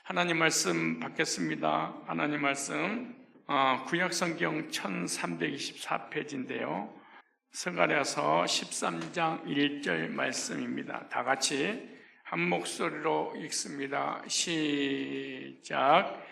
하나님 말씀 받겠습니다. 하나님 말씀 구약성경 1324페이지인데요. 스가랴서 13장 1절 말씀입니다. 다 같이 한 목소리로 읽습니다. 시작.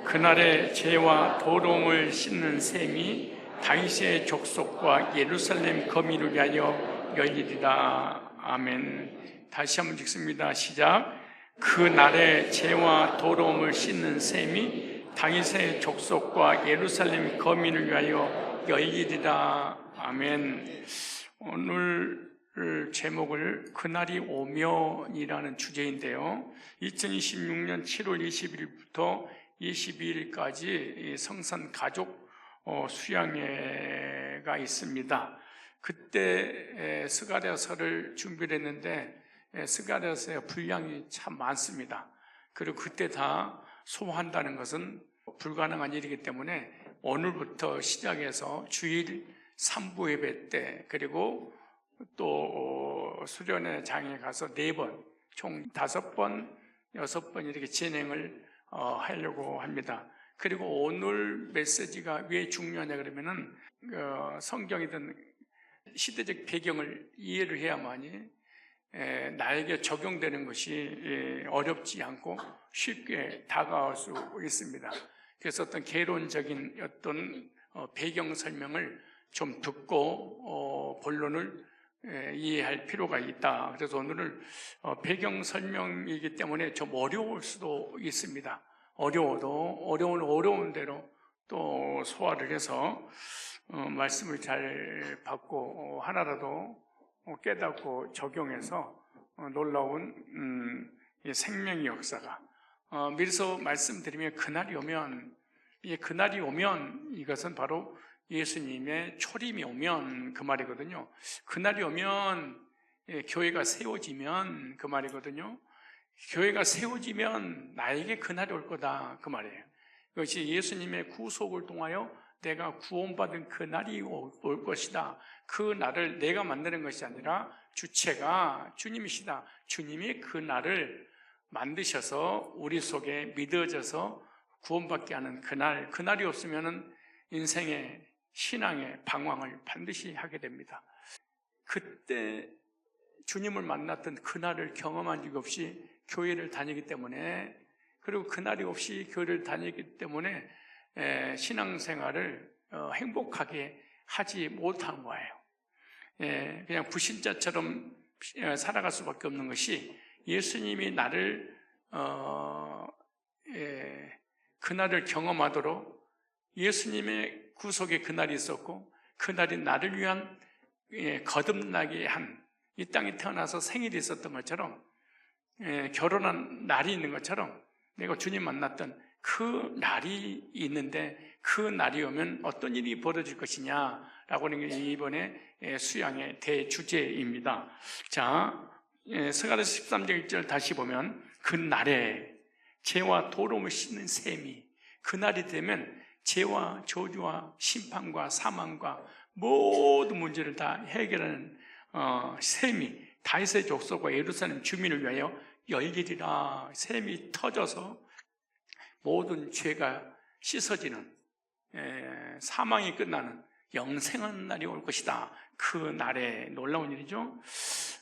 그날의 죄와 도롱을 씻는 셈이 다윗의 족속과 예루살렘 거민을 위하여 열리리라. 아멘. 다시 한번 읽습니다. 시작. 그 날에 죄와 도롱을 씻는 셈이 다윗의 족속과 예루살렘 거민을 위하여 열리리라. 아멘. 오늘 제목을 그날이 오면이라는 주제인데요. 2026년 7월 20일부터 22일까지 성산 가족 수양회가 있습니다. 그때 스가랴서를 준비를 했는데 스가랴서의 분량이 참 많습니다. 그리고 그때 다 소화한다는 것은 불가능한 일이기 때문에 오늘부터 시작해서 주일 3부 예배 때 그리고 또 수련회 장에 가서 4번, 총 5번, 6번 이렇게 진행을 하려고 합니다. 그리고 오늘 메시지가 왜 중요하냐 그러면은 성경이든 시대적 배경을 이해를 해야만이 나에게 적용되는 것이 어렵지 않고 쉽게 다가올 수 있습니다. 그래서 어떤 개론적인 어떤 배경 설명을 좀 듣고 본론을 이해할 필요가 있다. 그래서 오늘은 배경 설명이기 때문에 좀 어려울 수도 있습니다. 어려운 대로 또 소화를 해서 말씀을 잘 받고 하나라도 깨닫고 적용해서 놀라운 생명의 역사가 미리서 말씀드리면 그날이 오면 이것은 바로 예수님의 초림이 오면 그 말이거든요. 그날이 오면 교회가 세워지면 그 말이거든요. 교회가 세워지면 나에게 그날이 올 거다 그 말이에요. 그것이 예수님의 구속을 통하여 내가 구원받은 그날이 올 것이다. 그 날을 내가 만드는 것이 아니라 주체가 주님이시다. 주님이 그 날을 만드셔서 우리 속에 믿어져서 구원받게 하는 그날이 없으면 인생의 신앙의 방황을 반드시 하게 됩니다. 그때 주님을 만났던 그날을 경험한 적 없이 교회를 다니기 때문에 그리고 그날이 없이 교회를 다니기 때문에 신앙생활을 행복하게 하지 못한 거예요. 그냥 불신자처럼 살아갈 수밖에 없는 것이 예수님이 나를 그날을 경험하도록 예수님의 구속의 그날이 있었고 그날이 나를 위한 거듭나게 한 이 땅에 태어나서 생일이 있었던 것처럼 결혼한 날이 있는 것처럼 내가 주님 만났던 그 날이 있는데 그 날이 오면 어떤 일이 벌어질 것이냐라고 하는 게 이번에 수양의 대주제입니다. 자, 스가랴 13장 1절 다시 보면 그 날에 죄와 도롱을 씻는 셈이 그 날이 되면 죄와 저주와 심판과 사망과 모든 문제를 다 해결하는 셈이 다윗의 족속과 예루살렘 주민을 위하여 열리리라. 셈이 터져서 모든 죄가 씻어지는 사망이 끝나는 영생한 날이 올 것이다. 그 날에 놀라운 일이죠.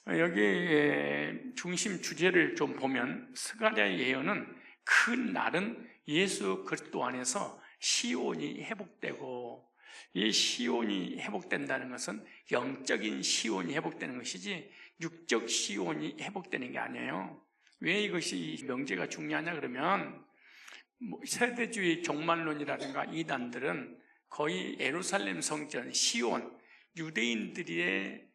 여기 중심 주제를 좀 보면 스가랴의 예언은 그 날은 예수 그리스도 안에서 시온이 회복되고 이 시온이 회복된다는 것은 영적인 시온이 회복되는 것이지 육적 시온이 회복되는 게 아니에요. 왜 이것이 명제가 중요하냐 그러면 세대주의 종말론이라든가 이단들은 거의 예루살렘 성전 시온 유대인들의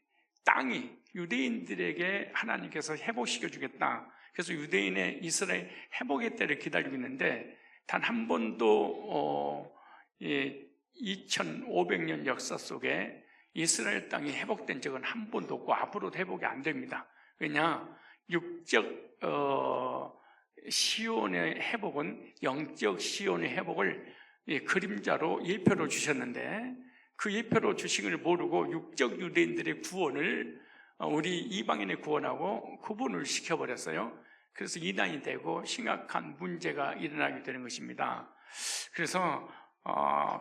땅이 유대인들에게 하나님께서 회복시켜 주겠다. 그래서 유대인의 이스라엘 회복의 때를 기다리고 있는데 단 한 번도 2500년 역사 속에 이스라엘 땅이 회복된 적은 한 번도 없고 앞으로도 회복이 안 됩니다. 왜냐? 육적 시온의 회복은 영적 시온의 회복을 그림자로 예표로 주셨는데 그 예표로 주신 걸 모르고 육적 유대인들의 구원을 우리 이방인의 구원하고 구분을 시켜버렸어요. 그래서 이단이 되고 심각한 문제가 일어나게 되는 것입니다. 그래서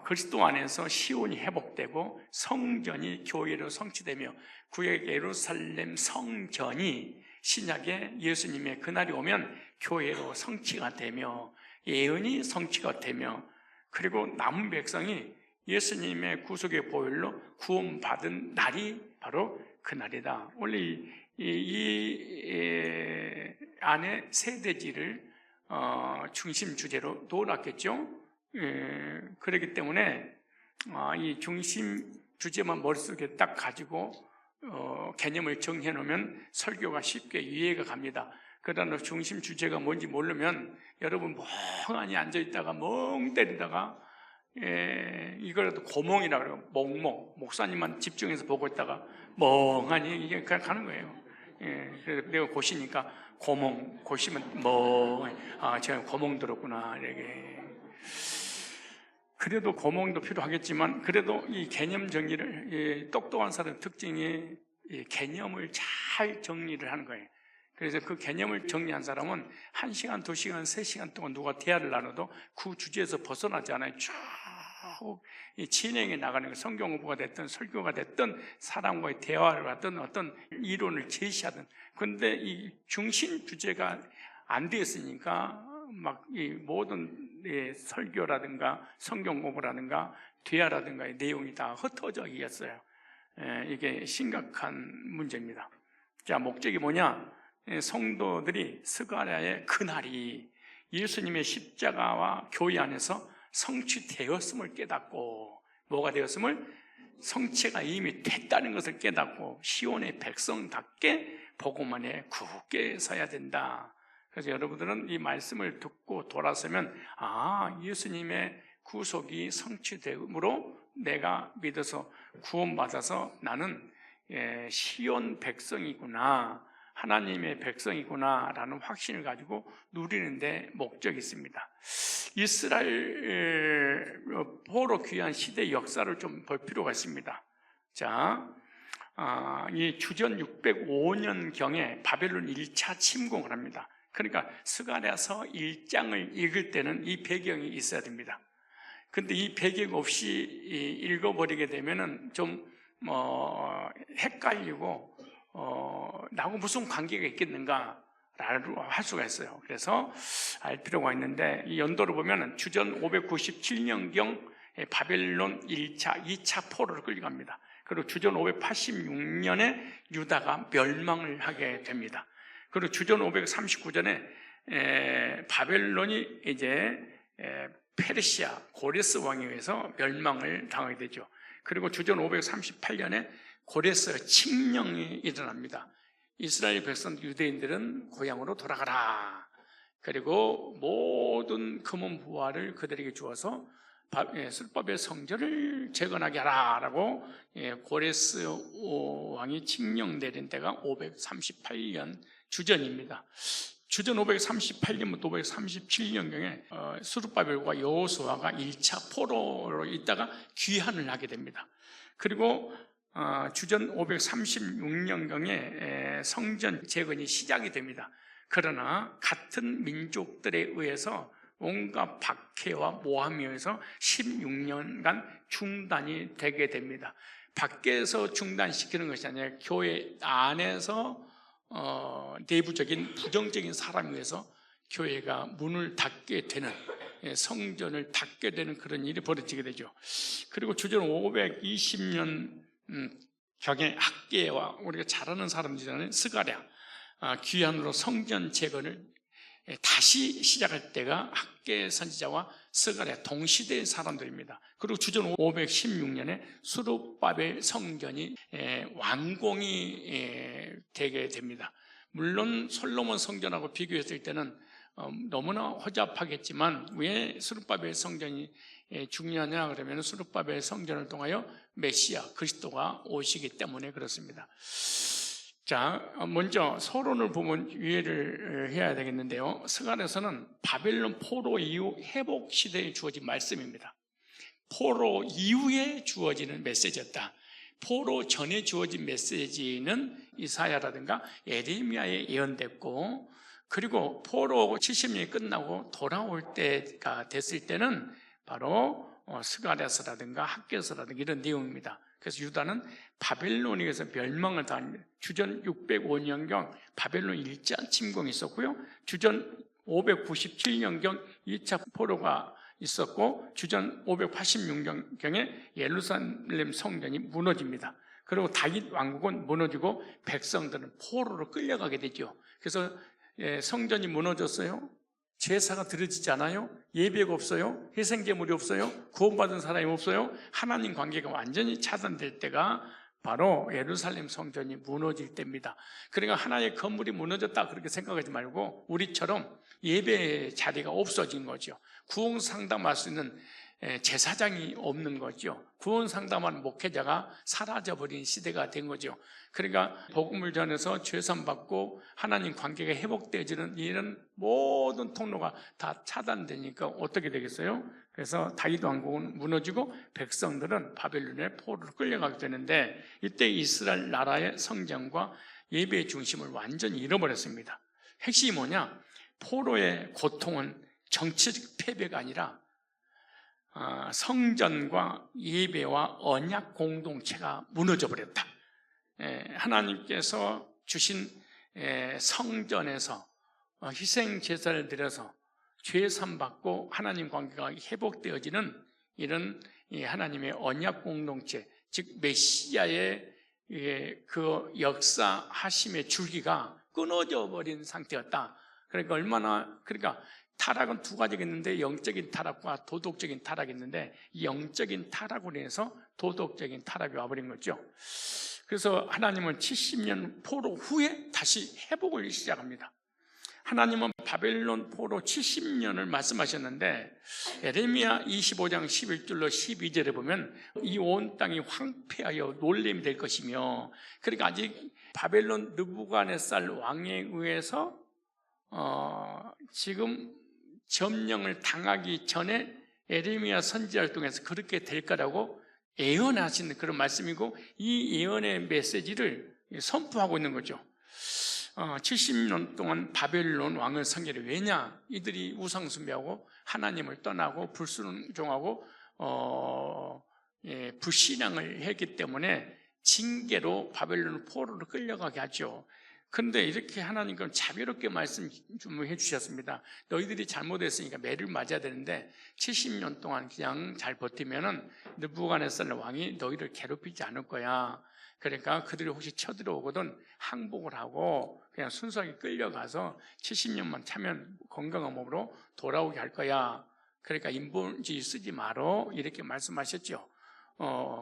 그리스도 안에서 시온이 회복되고 성전이 교회로 성취되며 구약 예루살렘 성전이 신약의 예수님의 그날이 오면 교회로 성취가 되며 예언이 성취가 되며 그리고 남은 백성이 예수님의 구속의 보혈로 구원받은 날이 바로 그날이다. 원래 이 안에 세대지를 중심 주제로 놓았겠죠. 그렇기 때문에 이 중심 주제만 머릿속에 딱 가지고 개념을 정해 놓으면 설교가 쉽게 이해가 갑니다. 그러나 중심 주제가 뭔지 모르면 여러분 멍하니 앉아있다가 멍 때리다가 이거라도 고멍이라고 그래요. 멍멍. 목사님만 집중해서 보고 있다가 멍하니 이게 가는 거예요. 그래서 내가 고시니까 고멍, 고시면 멍. 제가 고멍 들었구나. 이렇게. 그래도 고멍도 필요하겠지만 그래도 이 개념 정리를 똑똑한 사람의 특징이 개념을 잘 정리를 하는 거예요. 그래서 그 개념을 정리한 사람은 1시간, 2시간, 3시간 동안 누가 대화를 나눠도 그 주제에서 벗어나지 않아요. 쭉 진행해 나가는 거, 성경 공부가 됐든 설교가 됐든 사람과의 대화를 하든 어떤 이론을 제시하든. 그런데 이 중심 주제가 안 되었으니까 막 이 모든 설교라든가 성경 공부라든가 대화라든가의 내용이 다 흩어져 있었어요. 이게 심각한 문제입니다. 자, 목적이 뭐냐? 성도들이 스가랴의 그날이 예수님의 십자가와 교회 안에서 성취되었음을 깨닫고, 뭐가 되었음을? 성취가 이미 됐다는 것을 깨닫고 시온의 백성답게 복음만에 굳게 서야 된다. 그래서 여러분들은 이 말씀을 듣고 돌아서면 예수님의 구속이 성취됨으로 내가 믿어서 구원받아서 나는 시온 백성이구나, 하나님의 백성이구나 라는 확신을 가지고 누리는 데 목적이 있습니다. 이스라엘 포로 귀환 시대 역사를 좀 볼 필요가 있습니다. 자, 이 주전 605년경에 바벨론 1차 침공을 합니다. 그러니까 스가랴서 1장을 읽을 때는 이 배경이 있어야 됩니다. 근데 이 배경 없이 읽어버리게 되면은 좀 헷갈리고 나하고 무슨 관계가 있겠는가 라고 할 수가 있어요. 그래서 알 필요가 있는데 이 연도를 보면은 주전 597년경 바벨론 1차, 2차 포로를 끌려갑니다. 그리고 주전 586년에 유다가 멸망을 하게 됩니다. 그리고 주전 539년에 바벨론이 이제 페르시아 고레스 왕에 의해서 멸망을 당하게 되죠. 그리고 주전 538년에 고레스 칙령이 일어납니다. 이스라엘 백성 유대인들은 고향으로 돌아가라. 그리고 모든 금은 부화를 그들에게 주어서 술법의 성전을 재건하게 하라라고 고레스 왕이 칙령 내린 때가 538년 주전입니다. 주전 538년부터 537년경에 스룹바벨과 여호수아가 1차 포로로 있다가 귀환을 하게 됩니다. 그리고 주전 536년경에 성전 재건이 시작이 됩니다. 그러나 같은 민족들에 의해서 온갖 박해와 모함에 의해서 16년간 중단이 되게 됩니다. 밖에서 중단시키는 것이 아니라 교회 안에서 내부적인 부정적인 사람에 의해서 교회가 문을 닫게 되는, 성전을 닫게 되는 그런 일이 벌어지게 되죠. 그리고 주전 520년 경에 학계와 우리가 잘 아는 사람들이라는 스가랴 귀환으로 성전 재건을 다시 시작할 때가 학계 선지자와 스가랴 동시대의 사람들입니다. 그리고 주전 516년에 수룹바벨 성전이 완공이 되게 됩니다. 물론 솔로몬 성전하고 비교했을 때는 너무나 허접하겠지만 왜 수룹바벨 성전이 중요하냐 그러면 수룹바벨 성전을 통하여 메시아 그리스도가 오시기 때문에 그렇습니다. 자, 먼저 서론을 보면 이해를 해야 되겠는데요. 스가랴서는 바벨론 포로 이후 회복 시대에 주어진 말씀입니다. 포로 이후에 주어지는 메시지였다. 포로 전에 주어진 메시지는 이사야라든가 에레미야에 예언됐고, 그리고 포로 70년이 끝나고 돌아올 때가 됐을 때는 바로 스가랴서라든가 학개서라든가 이런 내용입니다. 그래서 유다는 바벨론에게서 멸망을 당합니다. 주전 605년경 바벨론 1차 침공이 있었고요. 주전 597년경 2차 포로가 있었고, 주전 586년경에 예루살렘 성전이 무너집니다. 그리고 다윗 왕국은 무너지고 백성들은 포로로 끌려가게 되죠. 그래서 성전이 무너졌어요. 제사가 드려지지 않아요. 예배가 없어요. 희생제물이 없어요. 구원받은 사람이 없어요. 하나님 관계가 완전히 차단될 때가 바로 예루살렘 성전이 무너질 때입니다. 그러니까 하나의 건물이 무너졌다 그렇게 생각하지 말고 우리처럼 예배 자리가 없어진 거죠. 구원 상담할 수 있는 제사장이 없는 거죠. 구원 상담하는 목회자가 사라져버린 시대가 된 거죠. 그러니까 복음을 전해서 죄산받고 하나님 관계가 회복되어지는 이런 모든 통로가 다 차단되니까 어떻게 되겠어요? 그래서 다윗 왕국은 무너지고 백성들은 바벨론의 포로로 끌려가게 되는데, 이때 이스라엘 나라의 성전과 예배의 중심을 완전히 잃어버렸습니다. 핵심이 뭐냐? 포로의 고통은 정치적 패배가 아니라 성전과 예배와 언약 공동체가 무너져 버렸다. 하나님께서 주신 성전에서 희생 제사를 드려서 죄 사함받고 하나님 관계가 회복되어지는 이런 하나님의 언약 공동체, 즉 메시아의 그 역사하심의 줄기가 끊어져 버린 상태였다. 그러니까 타락은 두 가지가 있는데, 영적인 타락과 도덕적인 타락이 있는데, 이 영적인 타락으로 인해서 도덕적인 타락이 와버린 거죠. 그래서 하나님은 70년 포로 후에 다시 회복을 시작합니다. 하나님은 바벨론 포로 70년을 말씀하셨는데, 에레미야 25장 11절로 12절에 보면 이 온 땅이 황폐하여 놀림이 될 것이며, 그러니까 아직 바벨론 느부갓네살 왕에 의해서 지금 점령을 당하기 전에 에레미야 선지자를 통해서 그렇게 될 거라고 예언하시는 그런 말씀이고, 이 예언의 메시지를 선포하고 있는 거죠. 70년 동안 바벨론 왕을 섬기려. 왜냐? 이들이 우상숭배하고 하나님을 떠나고 불순종하고 불신앙을 했기 때문에 징계로 바벨론 포로로 끌려가게 하죠. 그런데 이렇게 하나님께서 자비롭게 말씀 좀 해주셨습니다. 너희들이 잘못했으니까 매를 맞아야 되는데 70년 동안 그냥 잘 버티면은 느부갓네살 왕이 너희를 괴롭히지 않을 거야. 그러니까 그들이 혹시 쳐들어오거든 항복을 하고 그냥 순수하게 끌려가서 70년만 차면 건강한 몸으로 돌아오게 할 거야. 그러니까 인본주의 쓰지 마라 이렇게 말씀하셨죠.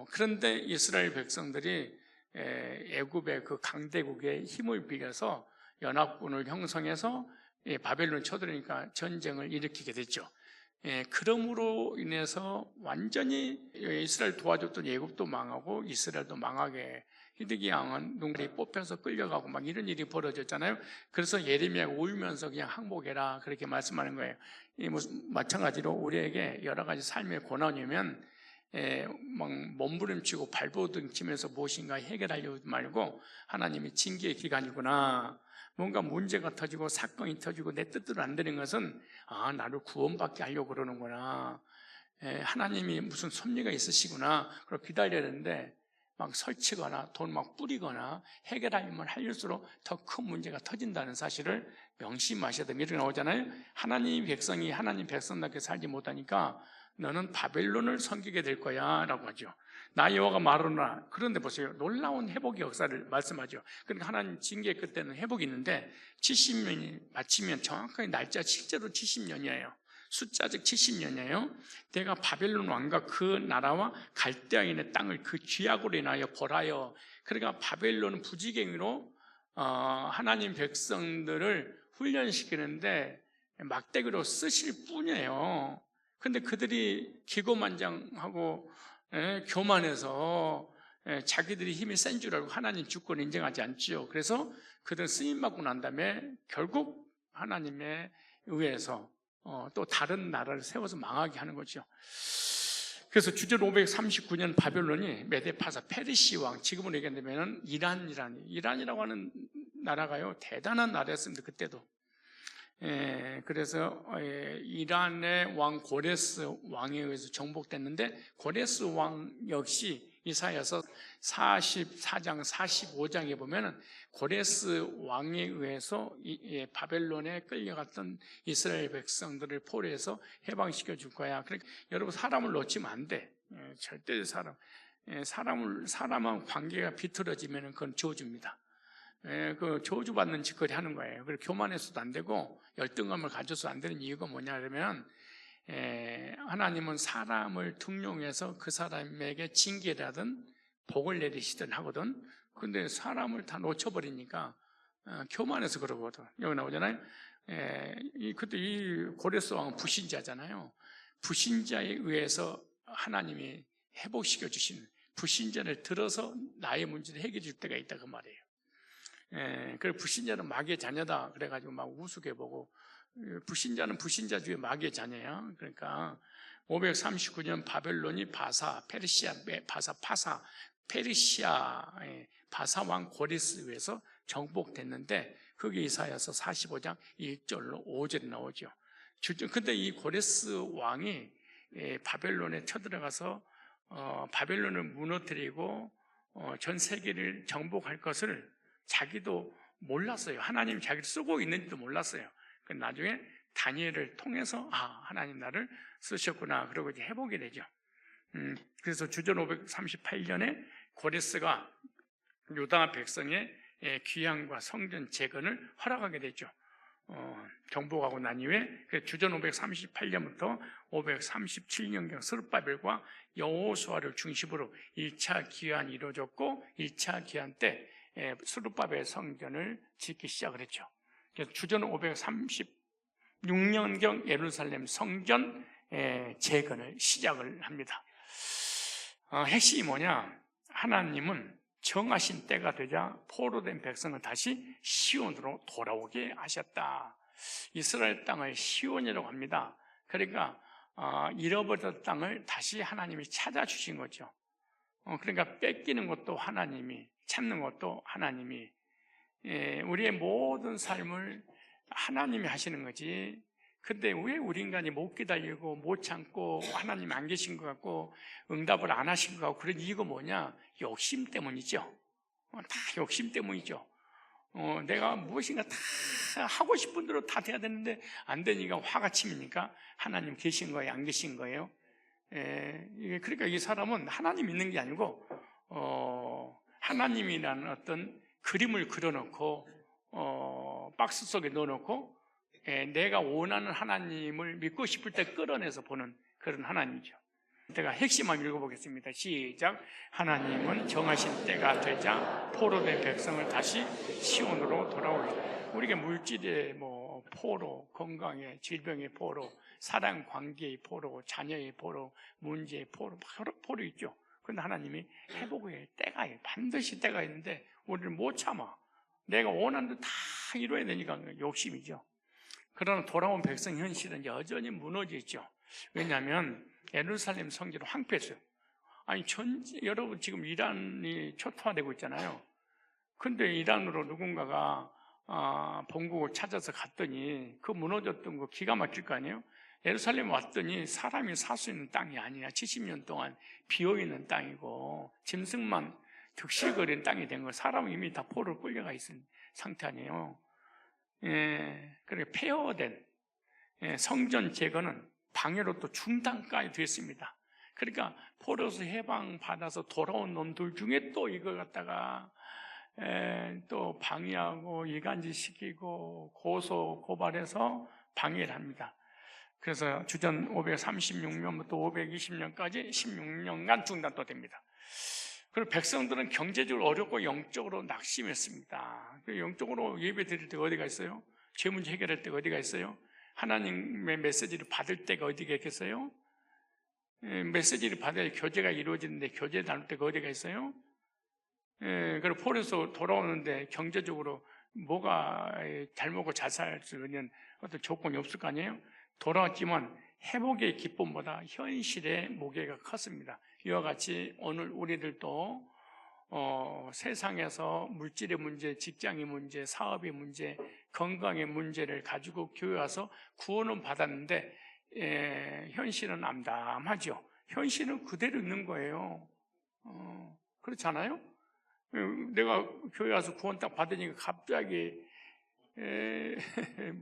그런데 이스라엘 백성들이 애굽의 그 강대국의 힘을 빌려서 연합군을 형성해서 바벨론을 쳐들으니까 전쟁을 일으키게 됐죠. 그러므로 인해서 완전히 이스라엘 도와줬던 애굽도 망하고 이스라엘도 망하게, 히드기 왕은 눈물이 뽑혀서 끌려가고 막 이런 일이 벌어졌잖아요. 그래서 예레미야가 울면서 그냥 항복해라 그렇게 말씀하는 거예요. 마찬가지로 우리에게 여러 가지 삶의 고난이 오면 막 몸부림치고 발버둥치면서 무엇인가 해결하려고 말고, 하나님이 징계의 기간이구나, 뭔가 문제가 터지고 사건이 터지고 내 뜻대로 안 되는 것은 나를 구원받게 하려고 그러는구나, 하나님이 무슨 섭리가 있으시구나, 그걸 기다려야 되는데 막 설치거나 돈 막 뿌리거나 해결하려면 할수록 더 큰 문제가 터진다는 사실을 명심하셔야 됩니다. 이렇게 나오잖아요. 하나님 백성이 하나님 백성답게 살지 못하니까 너는 바벨론을 섬기게 될 거야 라고 하죠. 나 여호와가 말하노라. 그런데 보세요, 놀라운 회복의 역사를 말씀하죠. 그러니까 하나님 징계 끝에는 회복이 있는데 70년이 마치면 정확하게 날짜 실제로 70년이에요. 숫자적 70년이에요. 내가 바벨론 왕과 그 나라와 갈대아인의 땅을 그 쥐약으로 인하여 벌하여. 그러니까 바벨론은 부지갱이로 하나님 백성들을 훈련시키는데 막대기로 쓰실 뿐이에요. 근데 그들이 기고만장하고 교만해서 자기들이 힘이 센 줄 알고 하나님 주권을 인정하지 않지요. 그래서 그들은 쓰임받고 난 다음에 결국 하나님에 의해서 또 다른 나라를 세워서 망하게 하는 거죠. 그래서 주전 539년 바벨론이 메데파사 페르시 왕, 지금으로 얘기한다면 이란이라고 하는 나라가요 대단한 나라였습니다. 그때도 그래서 이란의 왕 고레스 왕에 의해서 정복됐는데, 고레스 왕 역시 이사야서 44장 45장에 보면은 고레스 왕에 의해서 바벨론에 끌려갔던 이스라엘 백성들을 포로해서 해방시켜 줄 거야. 그러니까 여러분, 사람을 놓치면 안 돼. 절대 사람은 관계가 비틀어지면 그건 저주입니다. 그 저주받는 짓거리 하는 거예요. 그리고 교만해서도 안 되고 열등감을 가져서 안 되는 이유가 뭐냐면, 하나님은 사람을 등용해서 그 사람에게 징계라든 복을 내리시든 하거든. 근데 사람을 다 놓쳐버리니까 교만해서 그러거든. 여기 나오잖아요. 그때 이 고레스 왕은 불신자잖아요. 불신자에 의해서 하나님이 회복시켜 주신, 불신자를 들어서 나의 문제를 해결해 줄 때가 있다 그 말이에요. 그래, 불신자는 마귀의 자녀다 그래가지고 막 우습게 보고, 불신자는 불신자 중에 마귀의 자녀야. 그러니까 539년 바벨론이 페르시아 바사 왕 고레스에 의해서 정복됐는데, 그게 이사야서 45장 1절로 5절에 나오죠. 근데 이 고레스 왕이 바벨론에 쳐들어가서 바벨론을 무너뜨리고 전 세계를 정복할 것을 자기도 몰랐어요. 하나님이 자기를 쓰고 있는지도 몰랐어요. 나중에 다니엘을 통해서 하나님 나를 쓰셨구나, 그러고 이제 회복이 되죠. 그래서 주전 538년에 고레스가 유다 백성의 귀향과 성전 재건을 허락하게 되죠. 정복하고 난 이후에 주전 538년부터 537년경 스룹바벨과 여호수아를 중심으로 1차 기한이 이루어졌고, 1차 기한 때 스룹바벨 성전을 짓기 시작을 했죠. 주전 536년경 예루살렘 성전 재건을 시작을 합니다. 핵심이 뭐냐? 하나님은 정하신 때가 되자 포로된 백성을 다시 시온으로 돌아오게 하셨다. 이스라엘 땅을 시온이라고 합니다. 그러니까 잃어버렸던 땅을 다시 하나님이 찾아주신 거죠. 그러니까 뺏기는 것도 하나님이, 찾는 것도 하나님이, 우리의 모든 삶을 하나님이 하시는 거지. 근데 왜 우리 인간이 못 기다리고 못 참고 하나님이 안 계신 것 같고 응답을 안 하신 것 같고, 그런 이유가 뭐냐? 욕심 때문이죠. 다 욕심 때문이죠. 내가 무엇인가 다 하고 싶은 대로 다 돼야 되는데 안 되니까 화가 치미니까 하나님 계신 거예요, 안 계신 거예요? 그러니까 이 사람은 하나님 있는 게 아니고 하나님이라는 어떤 그림을 그려놓고 박스 속에 넣어놓고 내가 원하는 하나님을 믿고 싶을 때 끌어내서 보는 그런 하나님이죠. 제가 핵심만 읽어보겠습니다. 시작. 하나님은 정하신 때가 되자 포로된 백성을 다시 시온으로 돌아오게. 우리가 물질의 포로, 건강의, 질병의 포로, 사랑 관계의 포로, 자녀의 포로, 문제의 포로, 여러 포로 있죠. 그런데 하나님이 회복의 때가 반드시 때가 있는데 우리를 못 참아. 내가 원하는 대로 다 이루어야 되니까 욕심이죠. 그러나 돌아온 백성 현실은 여전히 무너져 있죠. 왜냐하면 예루살렘 성전을 황폐했어요. 아니, 여러분 지금 이란이 초토화되고 있잖아요. 근데 이란으로 누군가가 본국을 찾아서 갔더니 그 무너졌던 거 기가 막힐 거 아니에요? 예루살렘 왔더니 사람이 살 수 있는 땅이 아니야. 70년 동안 비어있는 땅이고 짐승만 득실거리는 땅이 된 거예요. 사람은 이미 다 포로로 끌려가 있는 상태 아니에요. 그렇게 폐허된 성전 재건은 방해로 또 중단까지 됐습니다. 그러니까 포로에서 해방받아서 돌아온 놈들 중에 또 이걸 갖다가 또 방해하고 이간질시키고 고소 고발해서 방해를 합니다. 그래서 주전 536년부터 520년까지 16년간 중단 또 됩니다. 그리고 백성들은 경제적으로 어렵고 영적으로 낙심했습니다. 영적으로 예배 드릴 때가 어디가 있어요? 죄 문제 해결할 때가 어디가 있어요? 하나님의 메시지를 받을 때가 어디가 있겠어요? 메시지를 받아야 교제가 이루어지는데 교제 나눌 때가 어디가 있어요? 그리고 포로에서 돌아오는데 경제적으로 뭐가 잘 먹고 잘 살 수 있는 어떤 조건이 없을 거 아니에요? 돌아왔지만 회복의 기쁨보다 현실의 무게가 컸습니다. 이와 같이 오늘 우리들도 세상에서 물질의 문제, 직장의 문제, 사업의 문제, 건강의 문제를 가지고 교회 와서 구원은 받았는데 현실은 암담하죠. 현실은 그대로 있는 거예요. 그렇잖아요? 내가 교회 와서 구원 딱 받으니까 갑자기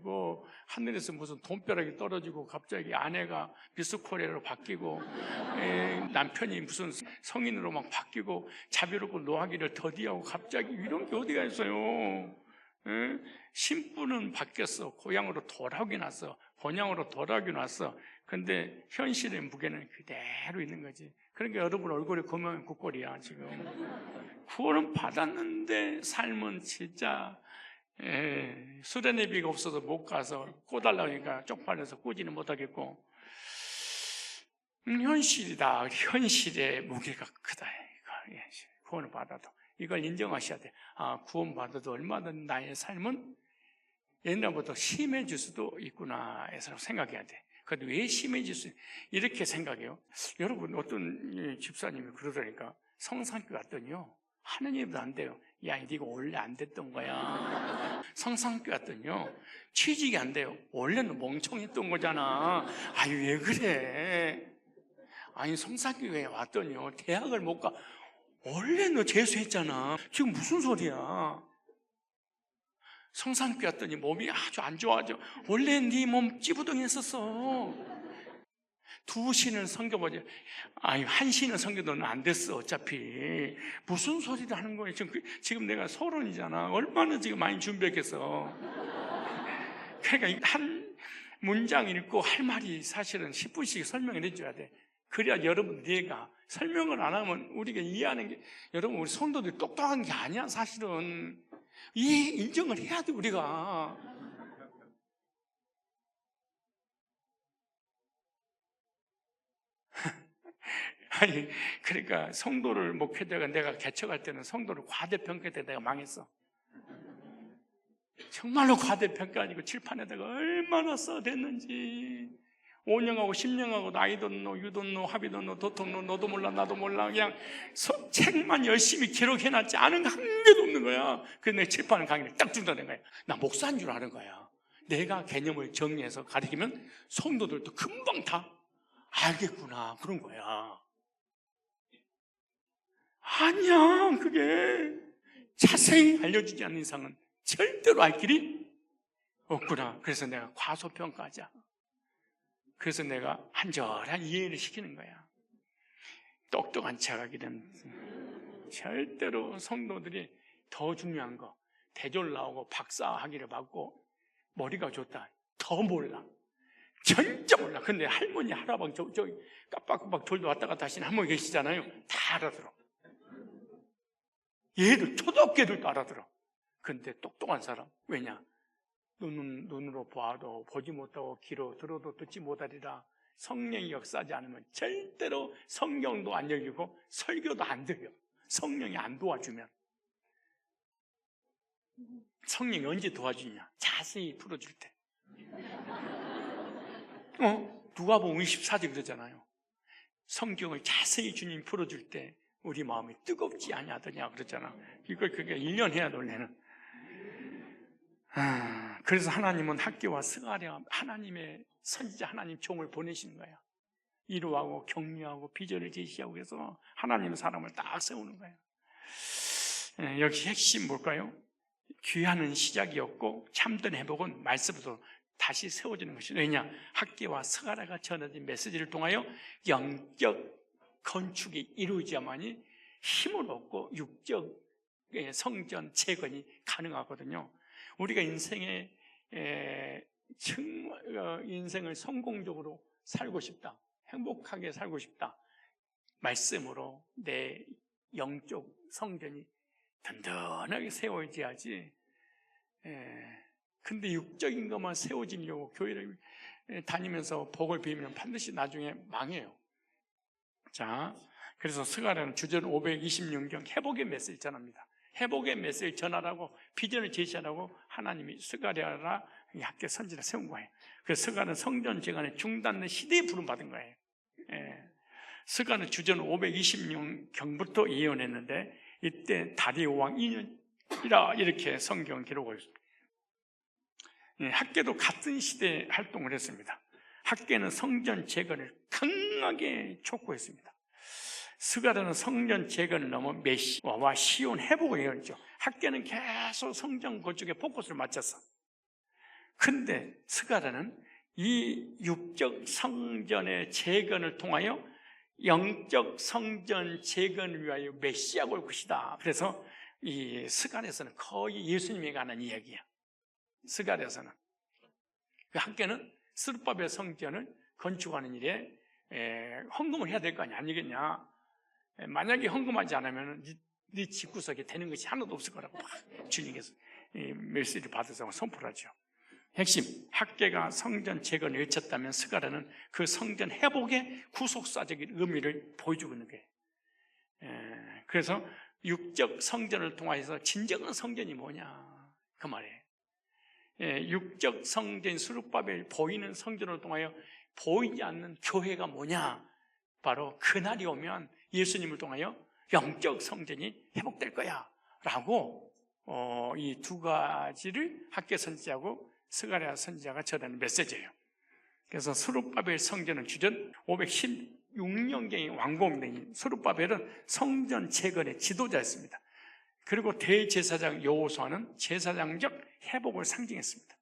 뭐 하늘에서 무슨 돈벼락이 떨어지고 갑자기 아내가 미스코리아로 바뀌고 남편이 무슨 성인으로 막 바뀌고 자비롭고 노하기를 더디하고 갑자기 이런 게 어디가 있어요? 신부는 바뀌었어. 고향으로 돌아오긴 왔어. 본향으로 돌아오긴 왔어. 근데 현실의 무게는 그대로 있는 거지. 그러니까 여러분 얼굴에 검은 국골이야 지금. 구원은 받았는데 삶은 진짜 수련회비가 없어서 못 가서 꼬달라니까 쪽팔려서 꾸지는 못하겠고, 현실이다. 현실의 무게가 크다. 구원을 받아도 이걸 인정하셔야 돼. 구원 받아도 얼마든 나의 삶은 옛날보다 심해질 수도 있구나 해서 생각해야 돼. 근데 왜 심해질 수 이렇게 생각해요? 여러분 어떤 집사님이 그러더니까 성상교 왔더니요 하느님도 안 돼요. 야, 네가 원래 안 됐던 거야. 성상교 왔더니요 취직이 안 돼요. 원래는 멍청했던 거잖아. 아니 왜 그래? 아니 성상교에 왔더니요 대학을 못 가. 원래 너 재수했잖아. 지금 무슨 소리야? 성상교 왔더니 몸이 아주 안 좋아져. 원래 네 몸 찌부둥했었어. 2시는 섬겨보자. 아니 1시는 섬겨도는 안 됐어. 어차피 무슨 소리를 하는 거예요? 지금 내가 서론이잖아. 얼마나 지금 많이 준비했겠어. 그러니까 한 문장 읽고 할 말이 사실은 10분씩 설명을 해줘야 돼. 그래야 여러분 내가 설명을 안 하면 우리가 이해하는 게, 여러분 우리 성도들이 똑똑한 게 아니야. 사실은 인정을 해야 돼 우리가. 아니 그러니까 성도를 목회자가 내가 개척할 때는 성도를 과대평가할 때 내가 망했어. 정말로 과대평가하니까 칠판에다가 얼마나 써댔는지. 5년하고 10년하고 나이 돈노, 유 돈노, 합의 돈노, 도통노, 너도 몰라 나도 몰라 그냥 책만 열심히 기록해놨지 아는 거 한 개도 없는 거야. 그래서 내가 칠판 강의를 딱 준다는 거야. 나 목사인 줄 아는 거야. 내가 개념을 정리해서 가르치면 성도들도 금방 다 알겠구나 그런 거야. 아니야, 그게 자세히 알려주지 않는 이상은 절대로 알 길이 없구나. 그래서 내가 과소평가하자. 그래서 내가 한절한 이해를 시키는 거야. 똑똑한 척하기는 절대로 성도들이 더 중요한 거, 대졸 나오고 박사 학위를 받고 머리가 좋다 더 몰라. 진짜 몰라. 근데 할머니 할아버지 저기 깜빡깜빡 돌도 왔다 갔다 하시는 할머니 계시잖아요. 다 알아들어. 얘들 초등학교들도 알아들어. 근데 똑똑한 사람, 왜냐? 눈으로 봐도 보지 못하고 귀로 들어도 듣지 못하리라. 성령이 역사하지 않으면 절대로 성경도 안 열리고 설교도 안 들려. 성령이 안 도와주면. 성령이 언제 도와주냐? 자세히 풀어줄 때. 누가복음 24절 그러잖아요. 성경을 자세히 주님 풀어줄 때 우리 마음이 뜨겁지 아니하더냐 그러잖아. 이걸 그게 1년 해야 원래는. 그래서 하나님은 학교와 스가랴 하나님의 선지자 하나님 종을 보내시는 거야. 위로하고 격려하고 비전을 제시하고 해서 하나님의 사람을 딱 세우는 거예요. 여기 핵심 뭘까요? 귀하는 시작이었고 참된 회복은 말씀으로 다시 세워지는 것이죠. 왜냐? 학계와 스가랴가 전해진 메시지를 통하여 영적 건축이 이루어져야만이 힘을 얻고 육적 성전 재건이 가능하거든요. 우리가 인생을 성공적으로 살고 싶다, 행복하게 살고 싶다, 말씀으로 내 영적 성전이 든든하게 세워져야지. 근데 육적인 것만 세워지려고 교회를 다니면서 복을 빌면 반드시 나중에 망해요. 자, 그래서 스가랴는 주전 526경 회복의 메시지 전합니다. 회복의 메시지를 전하라고 비전을 제시하라고 하나님이 스가랴라 학교 선지를 세운 거예요. 그래서 스가랴는 성전 재건의 중단된 시대에 부름받은 거예요. 스가랴는 주전 526경부터 예언했는데 이때 다리오 왕 2년이라 이렇게 성경 기록을 학계도 같은 시대에 활동을 했습니다. 학계는 성전 재건을 강하게 촉구했습니다. 스가랴는 성전 재건을 넘어 메시아와 시온 회복을 이뤘죠. 학계는 계속 성전 건축에 포커스를 맞췄어. 근데 스가랴는 이 육적 성전의 재건을 통하여 영적 성전 재건을 위하여 메시아가 올 것이다. 그래서 이 스가랴에서는 거의 예수님에 관한 이야기야. 스가랴에서는 그 학계는 스룹바벨 성전을 건축하는 일에 헌금을 해야 될 거 아니겠냐. 만약에 헌금하지 않으면 네 집구석에 되는 것이 하나도 없을 거라고 주님께서 메시지를 받아서 선포를 하죠. 핵심, 학계가 성전 재건을 외쳤다면 스가랴는 그 성전 회복의 구속사적인 의미를 보여주고 있는 거예요. 그래서 육적 성전을 통해서 진정한 성전이 뭐냐 그 말이에요. 육적 성전 스룹바벨 보이는 성전을 통하여 보이지 않는 교회가 뭐냐, 바로 그날이 오면 예수님을 통하여 영적 성전이 회복될 거야 라고 이 두 가지를 학계 선지자하고 스가랴 선지자가 전하는 메시지예요. 그래서 스룹바벨 성전은 주전 516년경에 완공된 스룹바벨은 성전 재건의 지도자였습니다. 그리고 대제사장 여호수아는 제사장적 회복을 상징했습니다.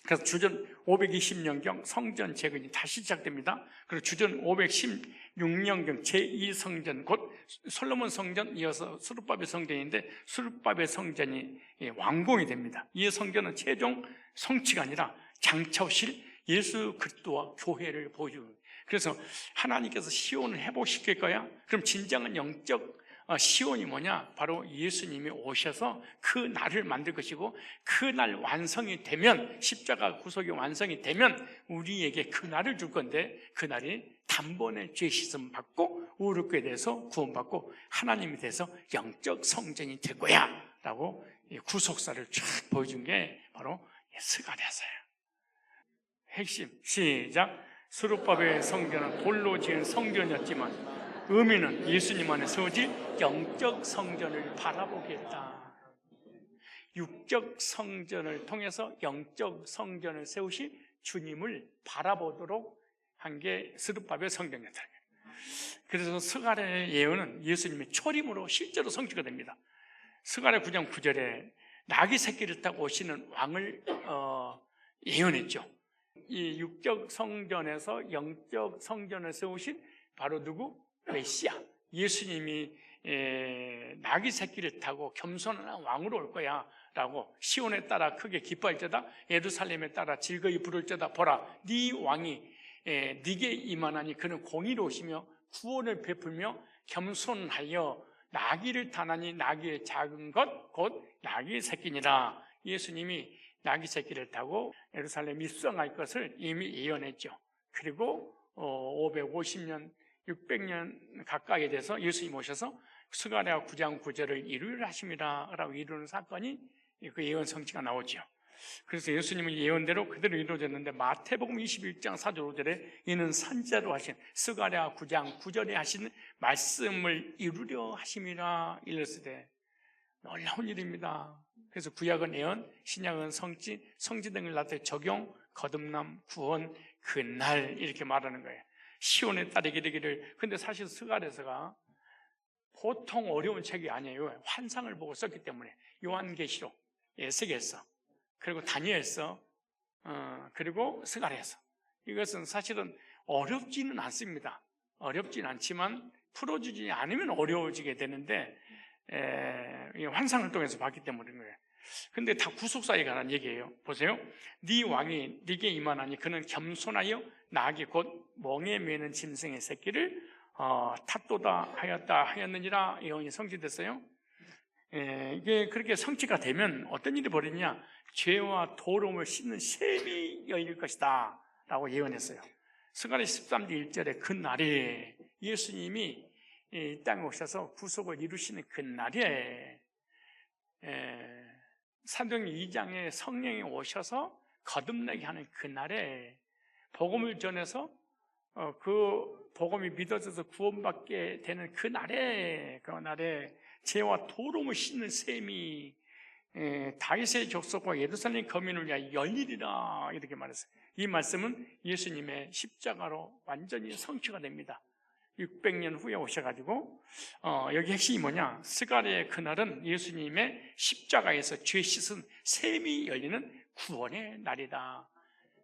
그래서 주전 520년경 성전 재건이 다시 시작됩니다. 그리고 주전 516년경 제2성전, 곧 솔로몬 성전 이어서 스룹바벨 성전인데 스룹바벨 성전이 완공이 됩니다. 이 성전은 최종 성취가 아니라 장차 오실 예수 그리스도와 교회를 보여주는 거예요. 그래서 하나님께서 시온을 회복시킬 거야? 그럼 진정한 영적 시온이 뭐냐? 바로 예수님이 오셔서 그 날을 만들 것이고, 그 날 완성이 되면, 십자가 구속이 완성이 되면 우리에게 그 날을 줄 건데, 그 날이 단번에 죄 씻음 받고 의롭게 돼서 구원받고 하나님이 돼서 영적 성전이 될 거야 라고 구속사를 쫙 보여준 게 바로 스가랴서예요. 핵심, 시작. 스룹바벨 성전은 돌로 지은 성전이었지만 의미는 예수님 안에 세워질 영적 성전을 바라보게 했다. 육적 성전을 통해서 영적 성전을 세우실 주님을 바라보도록 한 게 스룹바벨 성전이었다. 그래서 스가랴의 예언은 예수님의 초림으로 실제로 성취가 됩니다. 스가랴 9장 9절에 나귀 새끼를 타고 오시는 왕을 예언했죠. 이 육적 성전에서 영적 성전을 세우신 바로 누구? 메시아, 예수님이 나귀 새끼를 타고 겸손한 왕으로 올 거야 라고 시온에 따라 크게 기뻐할 때다, 예루살렘에 따라 즐거이 부를 때다. 보라, 네 왕이 네게 임하나니 그는 공의로우시며 구원을 베풀며 겸손하여 나귀를 타나니 나귀의 작은 것 곧 나귀의 새끼니라. 예수님이 나귀 새끼를 타고 예루살렘 입성할 것을 이미 예언했죠. 그리고 550년 600년 가까이 돼서 예수님 오셔서 스가랴 9장 9절을 이루리라 하심이라 라고 이루는 사건이 그 예언 성취가 나오죠. 그래서 예수님은 예언대로 그대로 이루어졌는데, 마태복음 21장 4절 5절에 이는 선지자로 하신 스가랴 9장 9절에 하신 말씀을 이루려 하심이라 일렀으되, 놀라운 일입니다. 그래서 구약은 예언, 신약은 성취, 성취 등을 나타내 적용, 거듭남, 구원, 그날 이렇게 말하는 거예요. 시온에 따르게 되기를. 근데 사실 스가랴서가 보통 어려운 책이 아니에요. 환상을 보고 썼기 때문에. 요한계시록, 에스겔서, 그리고 다니엘서, 그리고 스가랴서. 이것은 사실은 어렵지는 않습니다. 어렵지는 않지만 풀어주지 않으면 어려워지게 되는데 환상을 통해서 봤기 때문인 거예요. 근데 다 구속사에 관한 얘기예요. 보세요. 네 왕이 네게 임하나니 그는 겸손하여 나귀 곧 멍에 매는 짐승의 새끼를 탓도다 하였느니라. 예언이 성취됐어요. 이게 그렇게 성취가 되면 어떤 일이 벌어지냐? 죄와 도름을 씻는 셈이 열릴 것이다 라고 예언했어요. 스가랴 13장 1절에 그 날에 예수님이 이 땅에 오셔서 구속을 이루시는 그 날에 사도행전 2장에 성령이 오셔서 거듭나게 하는 그 날에 복음을 전해서 그 복음이 믿어져서 구원받게 되는 그 날에 죄와 도름을 씻는 셈이 다윗의 족속과 예루살렘 거민을 위하여 열리리라 이렇게 말했어요. 이 말씀은 예수님의 십자가로 완전히 성취가 됩니다. 600년 후에 오셔가지고 여기 핵심이 뭐냐? 스가랴의 그날은 예수님의 십자가에서 죄 씻은 셈이 열리는 구원의 날이다.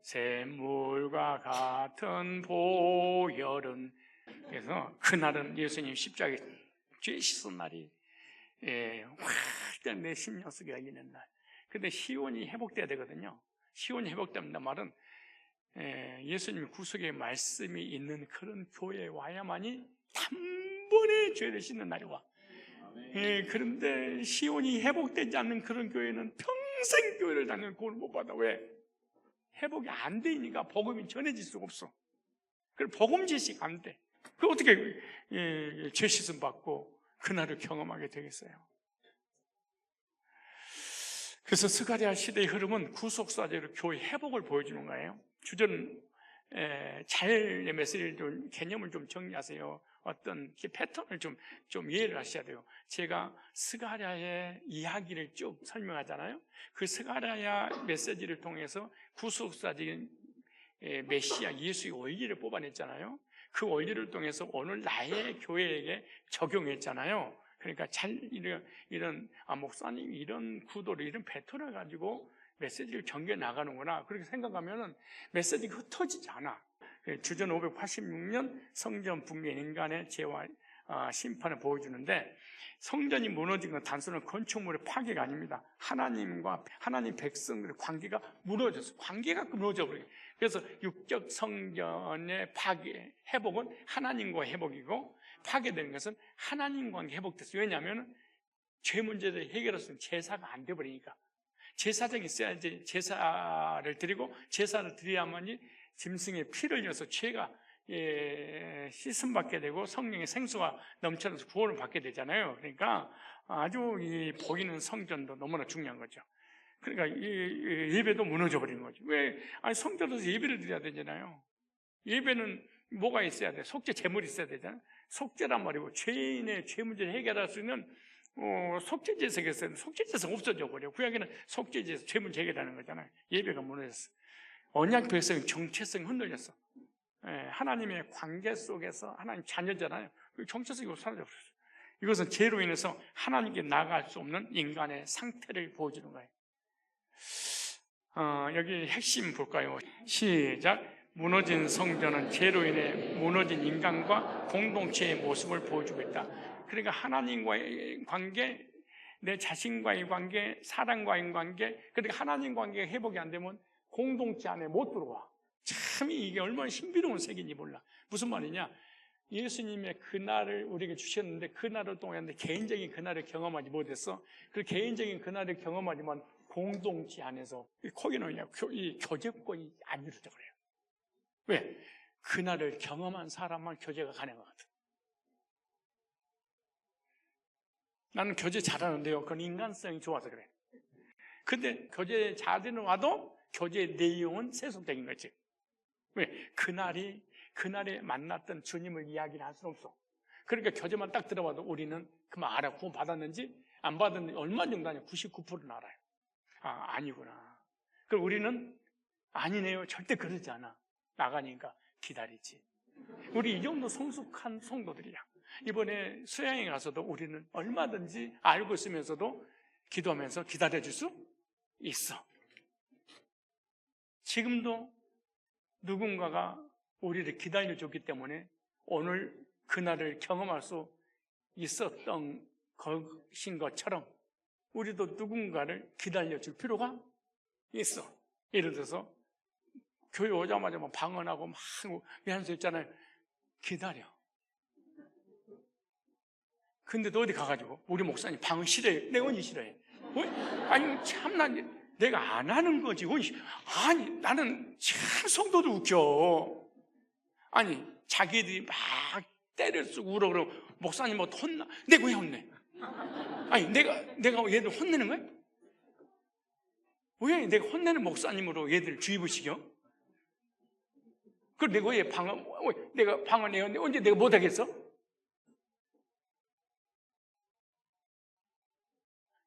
샘물과 같은 보혈은, 그래서 그날은 예수님 십자가에서 죄 씻은 날이 확 내 심령 속에 열리는 날. 근데 시온이 회복돼야 되거든요. 시온이 회복된다 말은 예수님 구속의 말씀이 있는 그런 교회에 와야만이 단번에 죄를 씻는 날이 와. 그런데 시온이 회복되지 않는 그런 교회는 평생 교회를 다니는 구원을 못 받아. 왜? 회복이 안 되니까 복음이 전해질 수가 없어. 그래서 복음 지식 안 돼. 그 어떻게 죄 씻음 받고 그날을 경험하게 되겠어요? 그래서 스가랴 시대의 흐름은 구속사제로 교회 회복을 보여주는 거예요. 주전 잘 메시지를 좀, 개념을 좀 정리하세요. 어떤 패턴을 좀 이해를 하셔야 돼요. 제가 스가랴의 이야기를 쭉 설명하잖아요. 그 스가랴 메시지를 통해서 구속사적인 메시아 예수의 원리를 뽑아냈잖아요. 그 원리를 통해서 오늘 나의 교회에게 적용했잖아요. 그러니까 이런 목사님이 이런 구도를, 이런 패턴을 가지고 메시지를 전개 나가는구나, 그렇게 생각하면은 메시지가 흩어지지 않아. 주전 586년 성전 붕괴, 인간의 죄와 심판을 보여주는데, 성전이 무너진 건 단순한 건축물의 파괴가 아닙니다. 하나님과 하나님 백성들의 관계가 무너졌어요. 관계가 무너져버려요. 그래서 육적 성전의 파괴, 회복은 하나님과 회복이고, 파괴되는 것은 하나님과 관계 회복됐어요. 왜냐하면 죄 문제를 해결했으면 제사가 안 돼버리니까. 제사장이 있어야지 제사를 드리고, 제사를 드려야만이 짐승의 피를 흘려서 죄가 씻음 받게 되고 성령의 생수가 넘쳐나서 구원을 받게 되잖아요. 그러니까 아주 이 보이는 성전도 너무나 중요한 거죠. 그러니까 이 예배도 무너져 버리는 거죠. 왜? 아니, 성전에서 예배를 드려야 되잖아요. 예배는 뭐가 있어야 돼? 속죄 제물이 있어야 되잖아요. 속죄란 말이고, 죄인의 죄 문제를 해결할 수 있는 속죄제사가 있어요. 속죄제사가 없어져 버려. 구약에는 속죄제사, 죄 문제 해결하는 거잖아요. 예배가 무너졌어. 언약 백성의 정체성이 흔들렸어. 하나님의 관계 속에서, 하나님 자녀잖아요. 그 정체성이 사라져버렸어요. 이것은 죄로 인해서 하나님께 나아갈 수 없는 인간의 상태를 보여주는 거예요. 여기 핵심 볼까요? 시작. 무너진 성전은 죄로 인해 무너진 인간과 공동체의 모습을 보여주고 있다. 그러니까 하나님과의 관계, 내 자신과의 관계, 사람과의 관계, 그러니까 하나님 관계가 회복이 안 되면 공동체 안에 못 들어와. 참 이게 얼마나 신비로운 세계인지 몰라. 무슨 말이냐? 예수님의 그날을 우리에게 주셨는데, 그날을 통해 개인적인 그날을 경험하지 못했어. 그 개인적인 그날을 경험하지만 공동체 안에서 거기는 이 교제권이 안 이루어져 그래요. 왜? 그날을 경험한 사람만 교제가 가능하거든. 나는 교제 잘하는데요, 그건 인간성이 좋아서 그래. 근데 교제 잘되는 와도 교제 내용은 세속적인 거지. 왜? 그날에 만났던 주님을 이야기를 할 수는 없어. 그러니까 교제만 딱 들어봐도 우리는 그만 알아. 구원 받았는지 안 받았는지 얼마 정도 아니야? 99%는 알아요. 아니구나. 그럼 우리는 아니네요. 절대 그러지 않아. 나가니까 기다리지. 우리 이 정도 성숙한 성도들이야. 이번에 수양에 가서도 우리는 얼마든지 알고 있으면서도 기도하면서 기다려줄 수 있어. 지금도 누군가가 우리를 기다려줬기 때문에 오늘 그날을 경험할 수 있었던 것인 것처럼 우리도 누군가를 기다려줄 필요가 있어. 예를 들어서 교회 오자마자 막 방언하고 막 하는 수 있잖아요. 기다려. 근데 너 어디 가가지고 우리 목사님 방언 싫어해. 내가 언제 싫어해? 아니 참나, 내가 안 하는 거지. 아니 나는 참 성도들 웃겨. 아니 자기들이 막 때를 쓰고 울어 그러고 목사님 뭐 혼나. 내가 왜 혼내? 아니 내가 얘들 혼내는 거야? 왜 내가 혼내는 목사님으로 얘들 주입을 시켜? 그럼 내가 왜 내가 방언해? 언제 내가 못하겠어?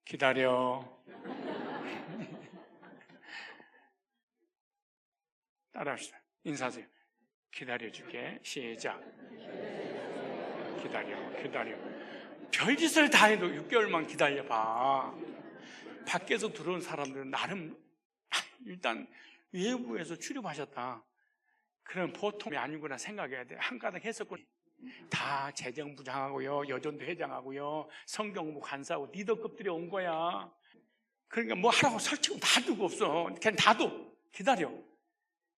기다려. 따라합시다. 인사하세요. 기다려줄게. 시작. 기다려. 별짓을 다 해도 6개월만 기다려봐. 밖에서 들어온 사람들은 나름 일단 외부에서 출입하셨다. 그럼 보통이 아니구나 생각해야 돼. 한 가닥 했었고 다 재정부장하고요, 여전도 회장하고요, 성경부 간사하고 리더급들이 온 거야. 그러니까 뭐 하라고 설치고 놔두고 없어. 그냥 놔둬. 기다려.